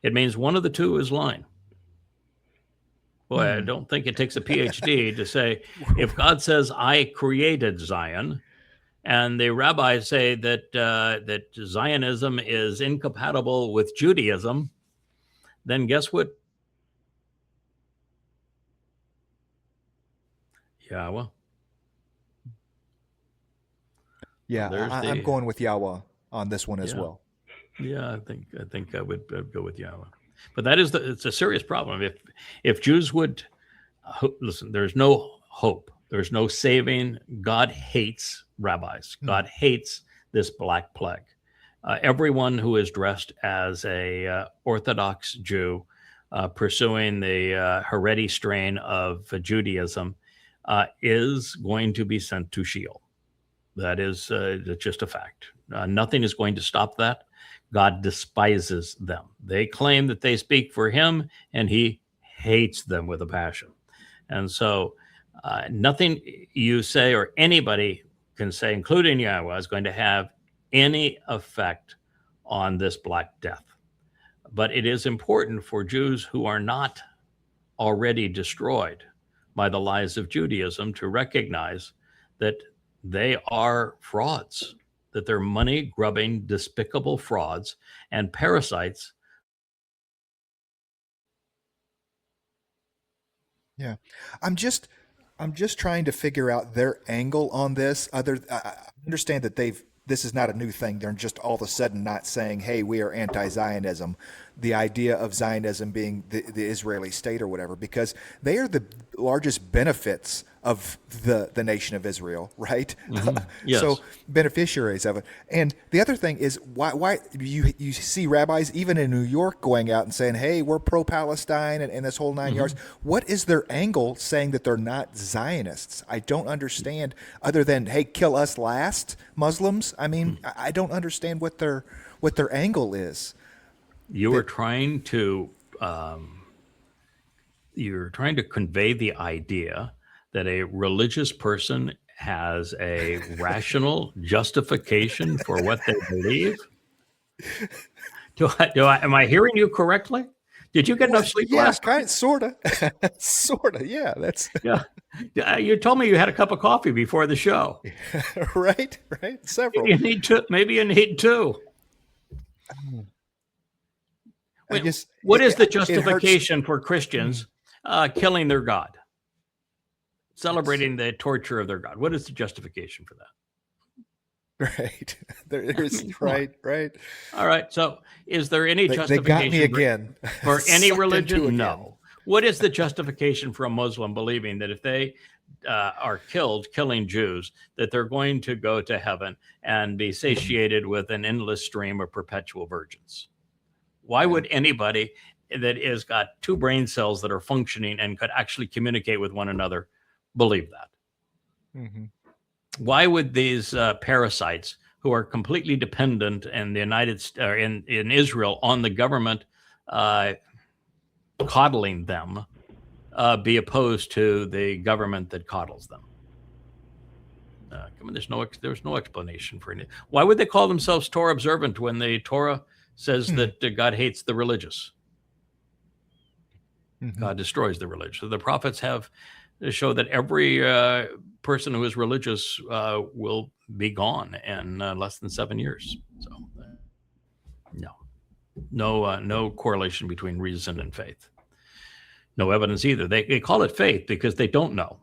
it means one of the two is lying. Boy, I don't think it takes a PhD to say, if God says, I created Zion, and the rabbis say that Zionism is incompatible with Judaism, then guess what? Yahowah. Yeah, I'm going with Yahowah on this one as well. Yeah, I think I would go with Yahowah. But it's a serious problem. If Jews would listen, there's no hope. There's no saving. God hates rabbis. God hates this black plague. Everyone who is dressed as a Orthodox Jew pursuing the Haredi strain of Judaism is going to be sent to Sheol. That is just a fact. Nothing is going to stop that. God despises them. They claim that they speak for him, and he hates them with a passion. And so nothing you say or anybody can say, including Yahowah, is going to have any effect on this Black Death. But it is important for Jews who are not already destroyed by the lies of Judaism to recognize that they are frauds, that they're money-grubbing, despicable frauds and parasites. Yeah, I'm just trying to figure out their angle on this. I understand that this is not a new thing. They're just all of a sudden not saying, "Hey, we are anti-Zionism." The idea of Zionism being the Israeli state or whatever, because they are the largest benefits of the nation of Israel, right? Yes. So beneficiaries of it. And the other thing is why you see rabbis even in New York going out and saying, "Hey, we're pro-Palestine," and this whole 9 yards. What is their angle saying that they're not Zionists? I don't understand, other than, "Hey, kill us last, Muslims." I mean, I don't understand what their angle is. You're trying to convey the idea that a religious person has a rational justification for what they believe. Am I hearing you correctly? Did you get enough sleep last night? Sorta. Yeah, that's Yeah. You told me you had a cup of coffee before the show. right. Several. Maybe you need two. What is the justification for Christians killing their God? Celebrating the torture of their God. What is the justification for that? Right. There is right. All right. So is there any They justification got me again. for any Sucked religion? into No. What is the justification for a Muslim believing that if they are killing Jews, that they're going to go to heaven and be satiated with an endless stream of perpetual virgins? Why would anybody that has got two brain cells that are functioning and could actually communicate with one another believe that? Why would these parasites who are completely dependent in the in Israel on the government coddling them be opposed to the government that coddles them? There's no explanation for it. Why would they call themselves Torah observant when the Torah says that God hates the religious? God destroys the religious. So the prophets have show that every person who is religious will be gone in less than 7 years. So no correlation between reason and faith. No evidence either. They call it faith because they don't know.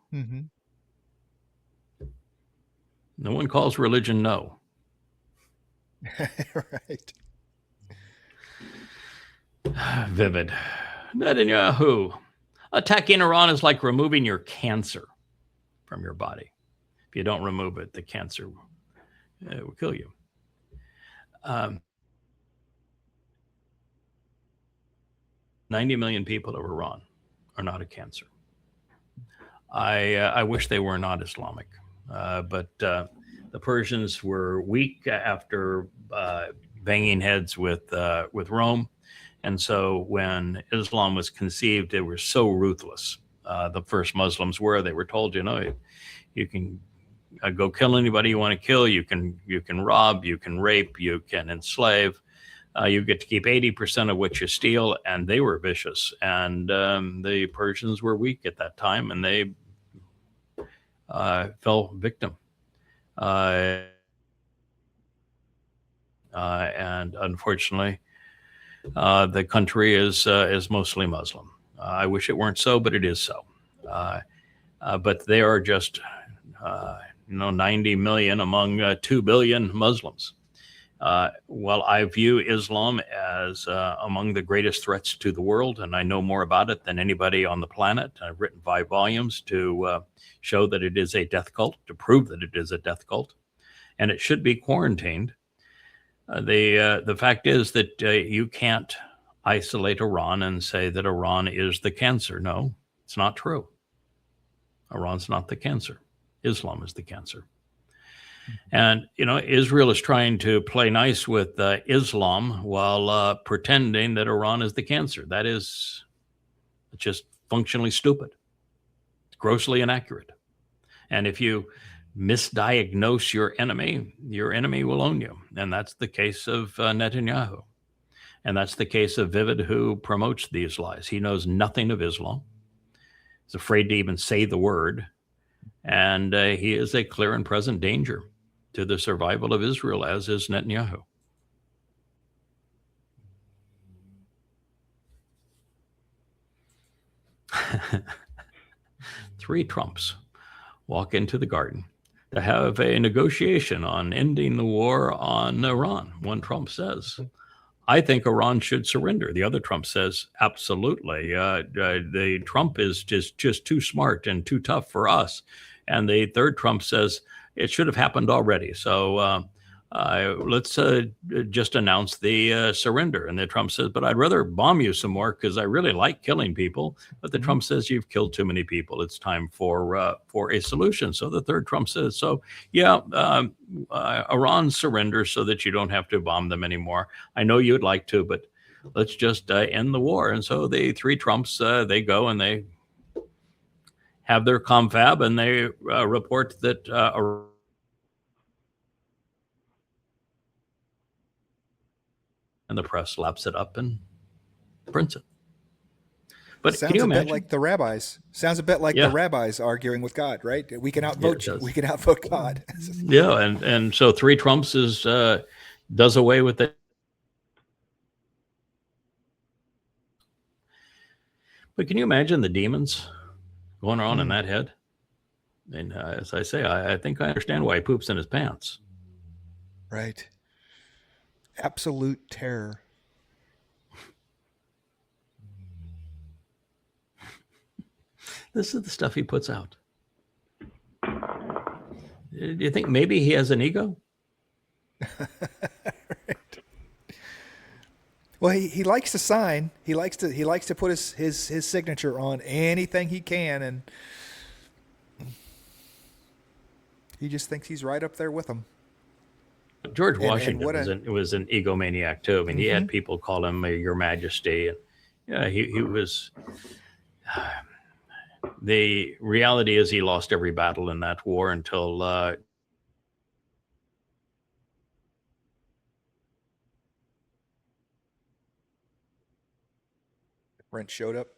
No one calls religion no. Right. Vivid. Netanyahu. Attacking Iran is like removing your cancer from your body. If you don't remove it, the cancer will kill you. 90 million people of Iran are not a cancer. I wish they were not Islamic, but the Persians were weak after banging heads with Rome. And so when Islam was conceived, they were so ruthless. The first Muslims they were told, you can go kill anybody you want to kill. You can rob, you can rape, you can enslave. You get to keep 80% of what you steal. And they were vicious. And the Persians were weak at that time, and they fell victim. And unfortunately, the country is mostly Muslim. I wish it weren't so, but it is so. But they are just 90 million among 2 billion Muslims. Well, I view Islam as among the greatest threats to the world, and I know more about it than anybody on the planet. I've written 5 volumes to show that it is a death cult, to prove that it is a death cult, and it should be quarantined. The fact is that you can't isolate Iran and say that Iran is the cancer. No, it's not true. Iran's not the cancer. Islam is the cancer. And, Israel is trying to play nice with Islam while pretending that Iran is the cancer. That is just functionally stupid. It's grossly inaccurate. And if you misdiagnose your enemy will own you. And that's the case of Netanyahu. And that's the case of Vivid, who promotes these lies. He knows nothing of Islam. He's afraid to even say the word. And he is a clear and present danger to the survival of Israel, as is Netanyahu. Three Trumps walk into the garden to have a negotiation on ending the war on Iran. One Trump says, I think Iran should surrender. The other Trump says, absolutely. The Trump is just too smart and too tough for us. And the third Trump says, it should have happened already. So let's just announce the surrender. And the Trump says, but I'd rather bomb you some more because I really like killing people. But the Trump says, you've killed too many people. It's time for a solution. So the third Trump says, so yeah, Iran surrenders so that you don't have to bomb them anymore. I know you'd like to, but let's just end the war. And so the three Trumps, they go and they have their confab, and they report that and the press laps it up and prints it. But sounds can you a imagine? bit like the rabbis. Sounds a bit like the rabbis arguing with God, right? We can outvote you. We can outvote God. Yeah, and so three Trumps is does away with it. But can you imagine the demons going on in that head? And as I say, I think I understand why he poops in his pants. Right. Absolute terror. This is the stuff he puts out. Do you think maybe he has an ego? Right. Well, he likes to sign. He likes to put his signature on anything he can, and he just thinks he's right up there with them. George Washington was an egomaniac too. I mean, he had people call him Your Majesty, and yeah, he was. The reality is, he lost every battle in that war until Brent showed up.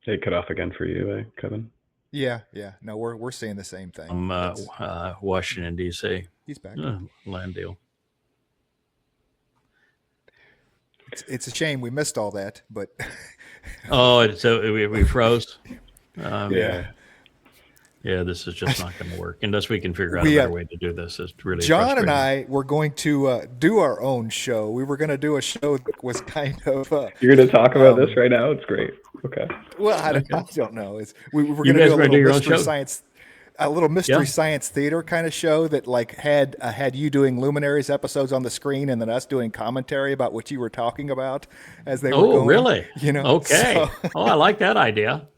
It cut off again for you, Kevin. Yeah. No, we're saying the same thing. Washington D.C. He's back. Land deal. It's a shame we missed all that, but so we froze. Yeah, this is just not going to work unless we can figure out a better way to do this. It's really John and I were going to do our own show. We were going to do a show that was kind of. You're going to talk about this right now? It's great. Okay. Well, I don't know. We were going to do a little mystery science. A little mystery science theater kind of show that had you doing Luminaries episodes on the screen and then us doing commentary about what you were talking about as they were going. Oh, really? Okay. So, I like that idea.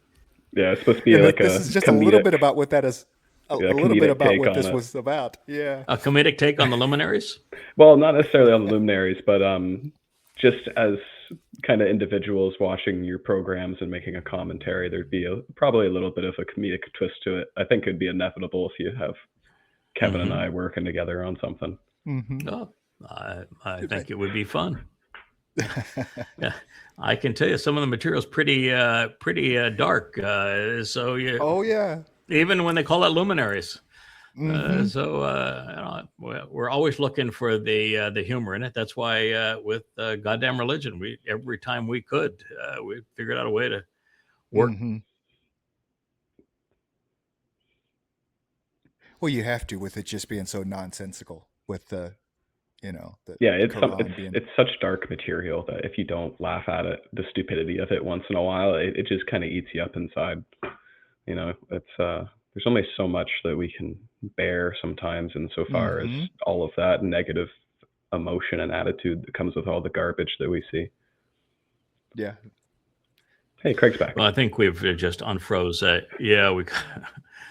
Yeah, it's supposed to be like this is just a little bit about what that is. A little bit about what this was about. Yeah. A comedic take on the Luminaries? Well, not necessarily on the Luminaries, but just as kind of individuals watching your programs and making a commentary, there'd be probably a little bit of a comedic twist to it. I think it'd be inevitable if you have Kevin and I working together on something. Oh, I think it would be fun. Yeah, I can tell you some of the material's pretty dark. So yeah. Oh yeah. Even when they call it Luminaries. We're always looking for the humor in it. That's why with goddamn religion, every time we could, we figured out a way to work. Well, you have to with it just being so nonsensical with the, the Yeah, Quran being. it's such dark material that if you don't laugh at it, the stupidity of it once in a while, it just kind of eats you up inside. It's there's only so much that we can bear sometimes, insofar as all of that negative emotion and attitude that comes with all the garbage that we see. Yeah. Hey, Craig's back. Well, I think we've just unfroze.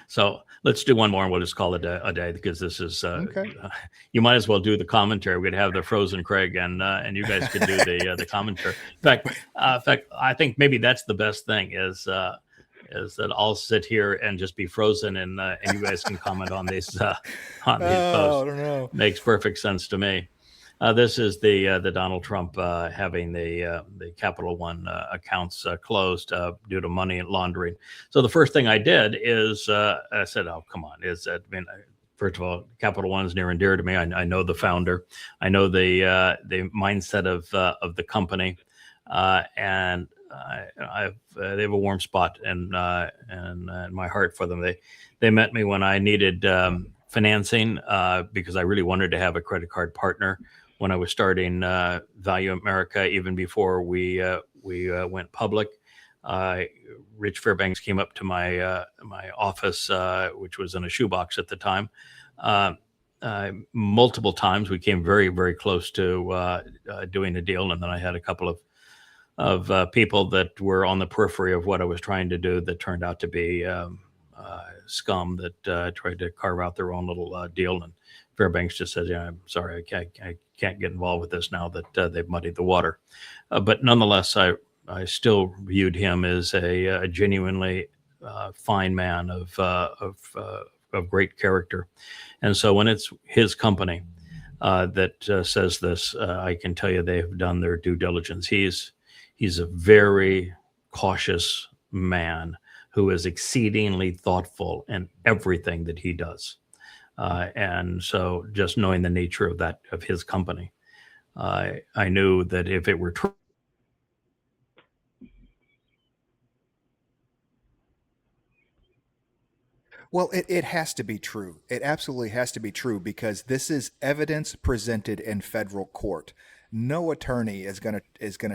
So let's do one more and we'll just call it a day, because this is, Okay. You might as well do the commentary. We'd have the frozen Craig and you guys could do the commentary. In fact, I think maybe that's the best thing is that I'll sit here and just be frozen and you guys can comment on these posts. I don't know. Makes perfect sense to me. This is the Donald Trump having the Capital One accounts closed due to money laundering. So the first thing I did is I said, "Oh, come on!" First of all, Capital One is near and dear to me. I know the founder. I know the mindset of the company, and they have a warm spot in my heart for them. They met me when I needed financing because I really wanted to have a credit card partner when I was starting Value America, even before we went public. Rich Fairbanks came up to my office, which was in a shoebox at the time. Multiple times we came very, very close to doing a deal, and then I had a couple of people that were on the periphery of what I was trying to do that turned out to be scum that tried to carve out their own little deal. And Fairbanks just says, "Yeah, I'm sorry, I can't get involved with this now that they've muddied the water." But nonetheless, I still viewed him as a genuinely fine man of great character. And so when it's his company that says this, I can tell you they've done their due diligence. He's a very cautious man who is exceedingly thoughtful in everything that he does. And so just knowing the nature of his company, I knew that if it were true, Well, it has to be true. It absolutely has to be true, because this is evidence presented in federal court. No attorney is gonna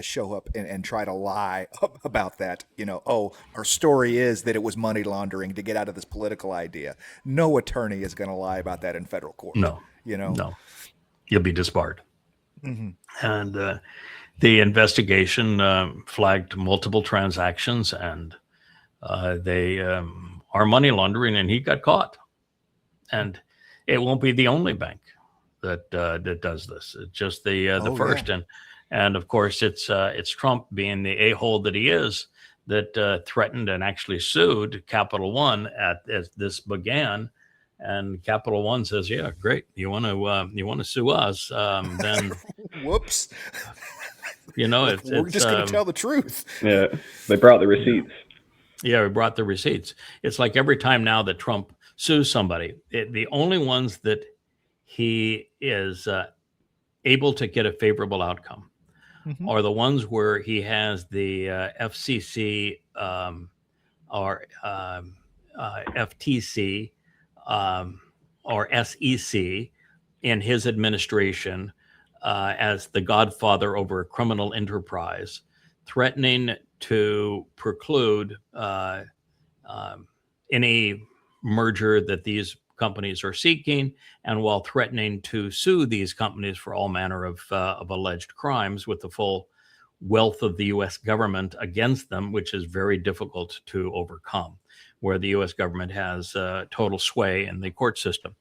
show up and try to lie about that. Our story is that it was money laundering to get out of this political idea. No attorney is gonna lie about that in federal court. no, you'll be disbarred. Mm-hmm. And the investigation flagged multiple transactions, and they are money laundering, and he got caught. And it won't be the only bank that does this. It's just the first. Yeah. And of course, it's Trump, being the a-hole that he is, that threatened and actually sued Capital One as this began. And Capital One says, "Yeah, great. You want to sue us? Then whoops. We're just going to tell the truth." Yeah, they brought the receipts. Yeah, we brought the receipts. It's like every time now that Trump sues somebody, the only ones that he is able to get a favorable outcome are the ones where he has the FCC or FTC or SEC in his administration as the godfather over a criminal enterprise, threatening to preclude any merger that these companies are seeking, and while threatening to sue these companies for all manner of alleged crimes with the full wealth of the U.S. government against them, which is very difficult to overcome, where the U.S. government has total sway in the court system.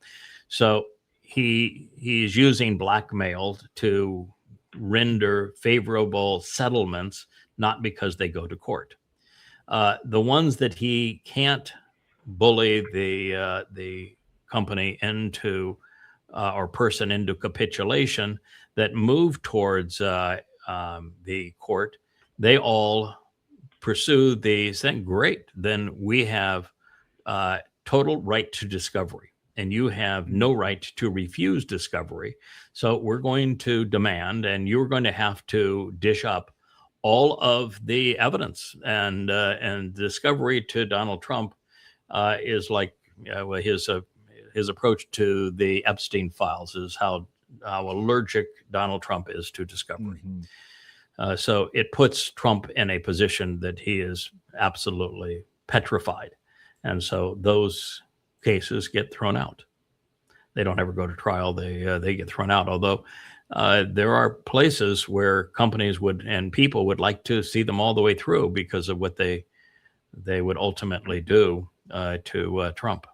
So he's using blackmail to render favorable settlements, not because they go to court. The ones that he can't bully the company into or person into capitulation that move towards the court, they all pursue the saying, "Great, then we have total right to discovery, and you have no right to refuse discovery. So we're going to demand, and you're going to have to dish up all of the evidence." And discovery to Donald Trump is like his his approach to the Epstein files is how allergic Donald Trump is to discovery. So it puts Trump in a position that he is absolutely petrified. And so those cases get thrown out. They don't ever go to trial. They get thrown out. Although there are places where companies and people would like to see them all the way through because of what they would ultimately do to Trump.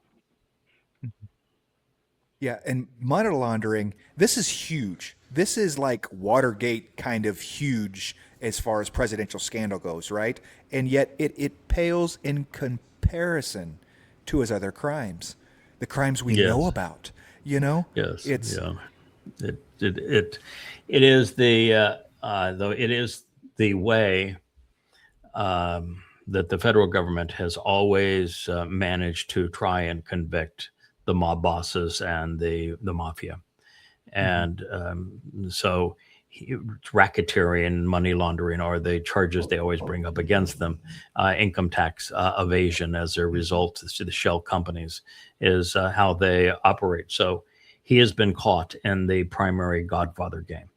Yeah, and money laundering, this is huge. This is like Watergate kind of huge as far as presidential scandal goes, right? And yet it pales in comparison to his other crimes, the crimes we know about. Yes, it's it is the though it is the way that the federal government has always managed to try and convict the mob bosses and the mafia. And so racketeering, money laundering are the charges they always bring up against them. Income tax evasion as a result to the shell companies is how they operate. So he has been caught in the primary Godfather game.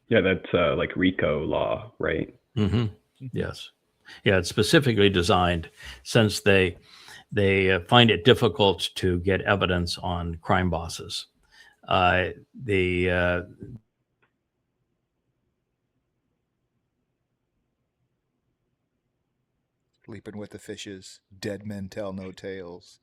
Yeah, that's like RICO law, right? Yes. Yeah, it's specifically designed since they find it difficult to get evidence on crime bosses. Sleeping with the fishes, dead men tell no tales.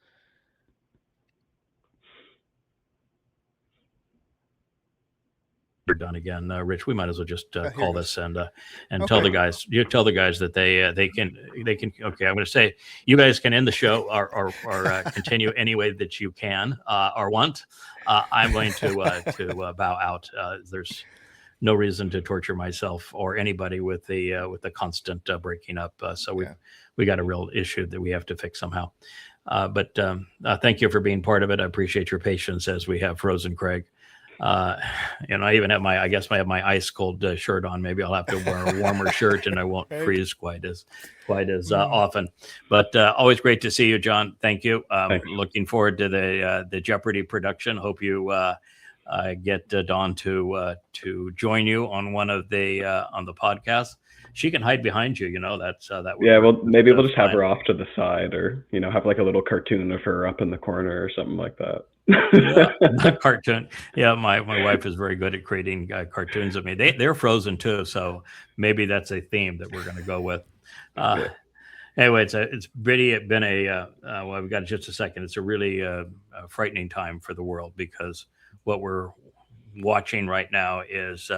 Done again, Rich. We might as well just call this and Okay. tell the guys. You tell the guys that they can. Okay, I'm going to say you guys can end the show or continue any way that you can or want. I'm going to bow out. There's no reason to torture myself or anybody with the constant breaking up. So we got a real issue that we have to fix somehow. But thank you for being part of it. I appreciate your patience as we have frozen Craig. And I even have I have my ice cold shirt on. Maybe I'll have to wear a warmer shirt and I won't freeze quite as often. But always great to see you, John. Thank you. Looking forward to the Jeopardy production. Hope you get Dawn to join you on one of on the podcasts. She can hide behind you. That's that. Yeah, well, maybe we'll just have her off to the side, or have like a little cartoon of her up in the corner or something like that. Yeah, cartoon. Yeah, my wife is very good at creating cartoons of me. They're frozen too, so maybe that's a theme that we're going to go with. Anyway, it's been well, we've got just a second. It's a really frightening time for the world because what we're watching right now is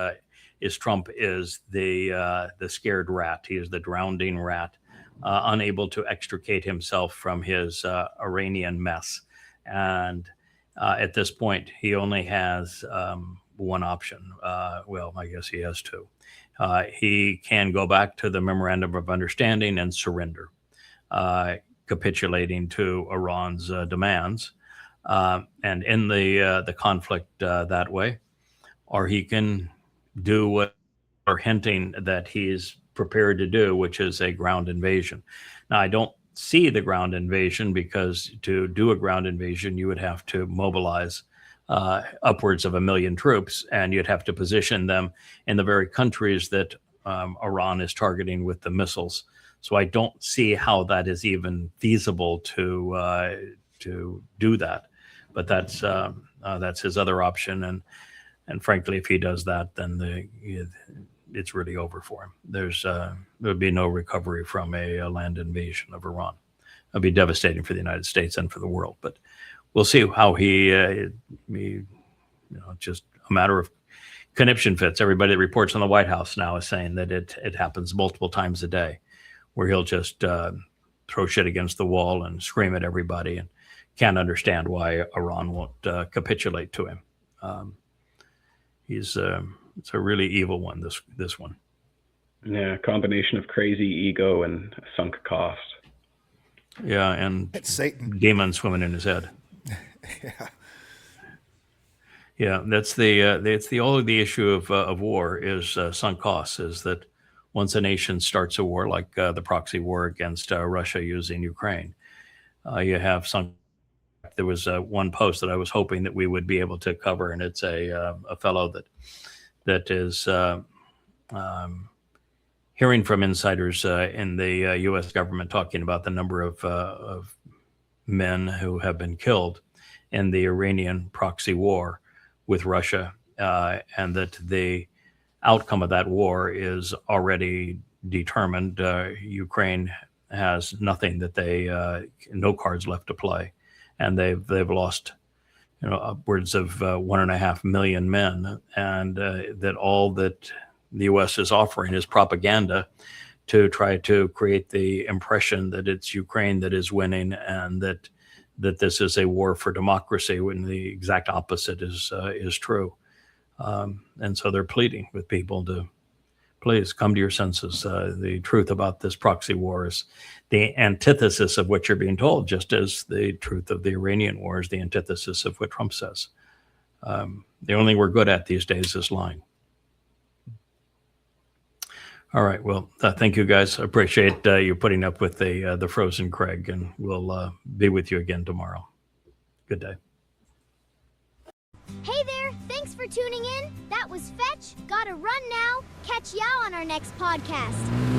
Trump is the scared rat. He is the drowning rat, unable to extricate himself from his Iranian mess. And at this point, he only has one option. Well, I guess he has two. He can go back to the Memorandum of Understanding and surrender, capitulating to Iran's demands, and end the conflict that way, or he can do what are hinting that he's prepared to do, which is a ground invasion. Now, I don't see the ground invasion because to do a ground invasion, you would have to mobilize upwards of 1 million troops, and you'd have to position them in the very countries that Iran is targeting with the missiles. So I don't see how that is even feasible to do that. But that's his other option, and frankly, if he does that, then it's really over for him. There'd be no recovery from a land invasion of Iran. It'd be devastating for the United States and for the world. But we'll see how just a matter of conniption fits. Everybody that reports on the White House now is saying that it happens multiple times a day, where he'll just throw shit against the wall and scream at everybody and can't understand why Iran won't capitulate to him. It's a really evil one, this one. Yeah, a combination of crazy ego and sunk cost. Yeah, and it's Satan. Demons swimming in his head. Yeah, that's the issue of war is sunk costs. Is that once a nation starts a war, like the proxy war against Russia using Ukraine, you have sunk fact, there was one post that I was hoping that we would be able to cover, and it's a fellow that is hearing from insiders in the U.S. government talking about the number of men who have been killed in the Iranian proxy war with Russia, and that the outcome of that war is already determined. Ukraine has nothing that no cards left to play, and they've lost upwards of 1.5 million men, and that all that the U.S. is offering is propaganda to try to create the impression that it's Ukraine that is winning, and that this is a war for democracy, when the exact opposite is true. And so they're pleading with people to please come to your senses. The truth about this proxy war is the antithesis of what you're being told, just as the truth of the Iranian war is the antithesis of what Trump says. The only thing we're good at these days is lying. All right. Well, thank you, guys. I appreciate you putting up with the frozen Craig, and we'll be with you again tomorrow. Good day. Hey there, thanks for tuning in. That was Fetch. Gotta run now. Catch y'all on our next podcast.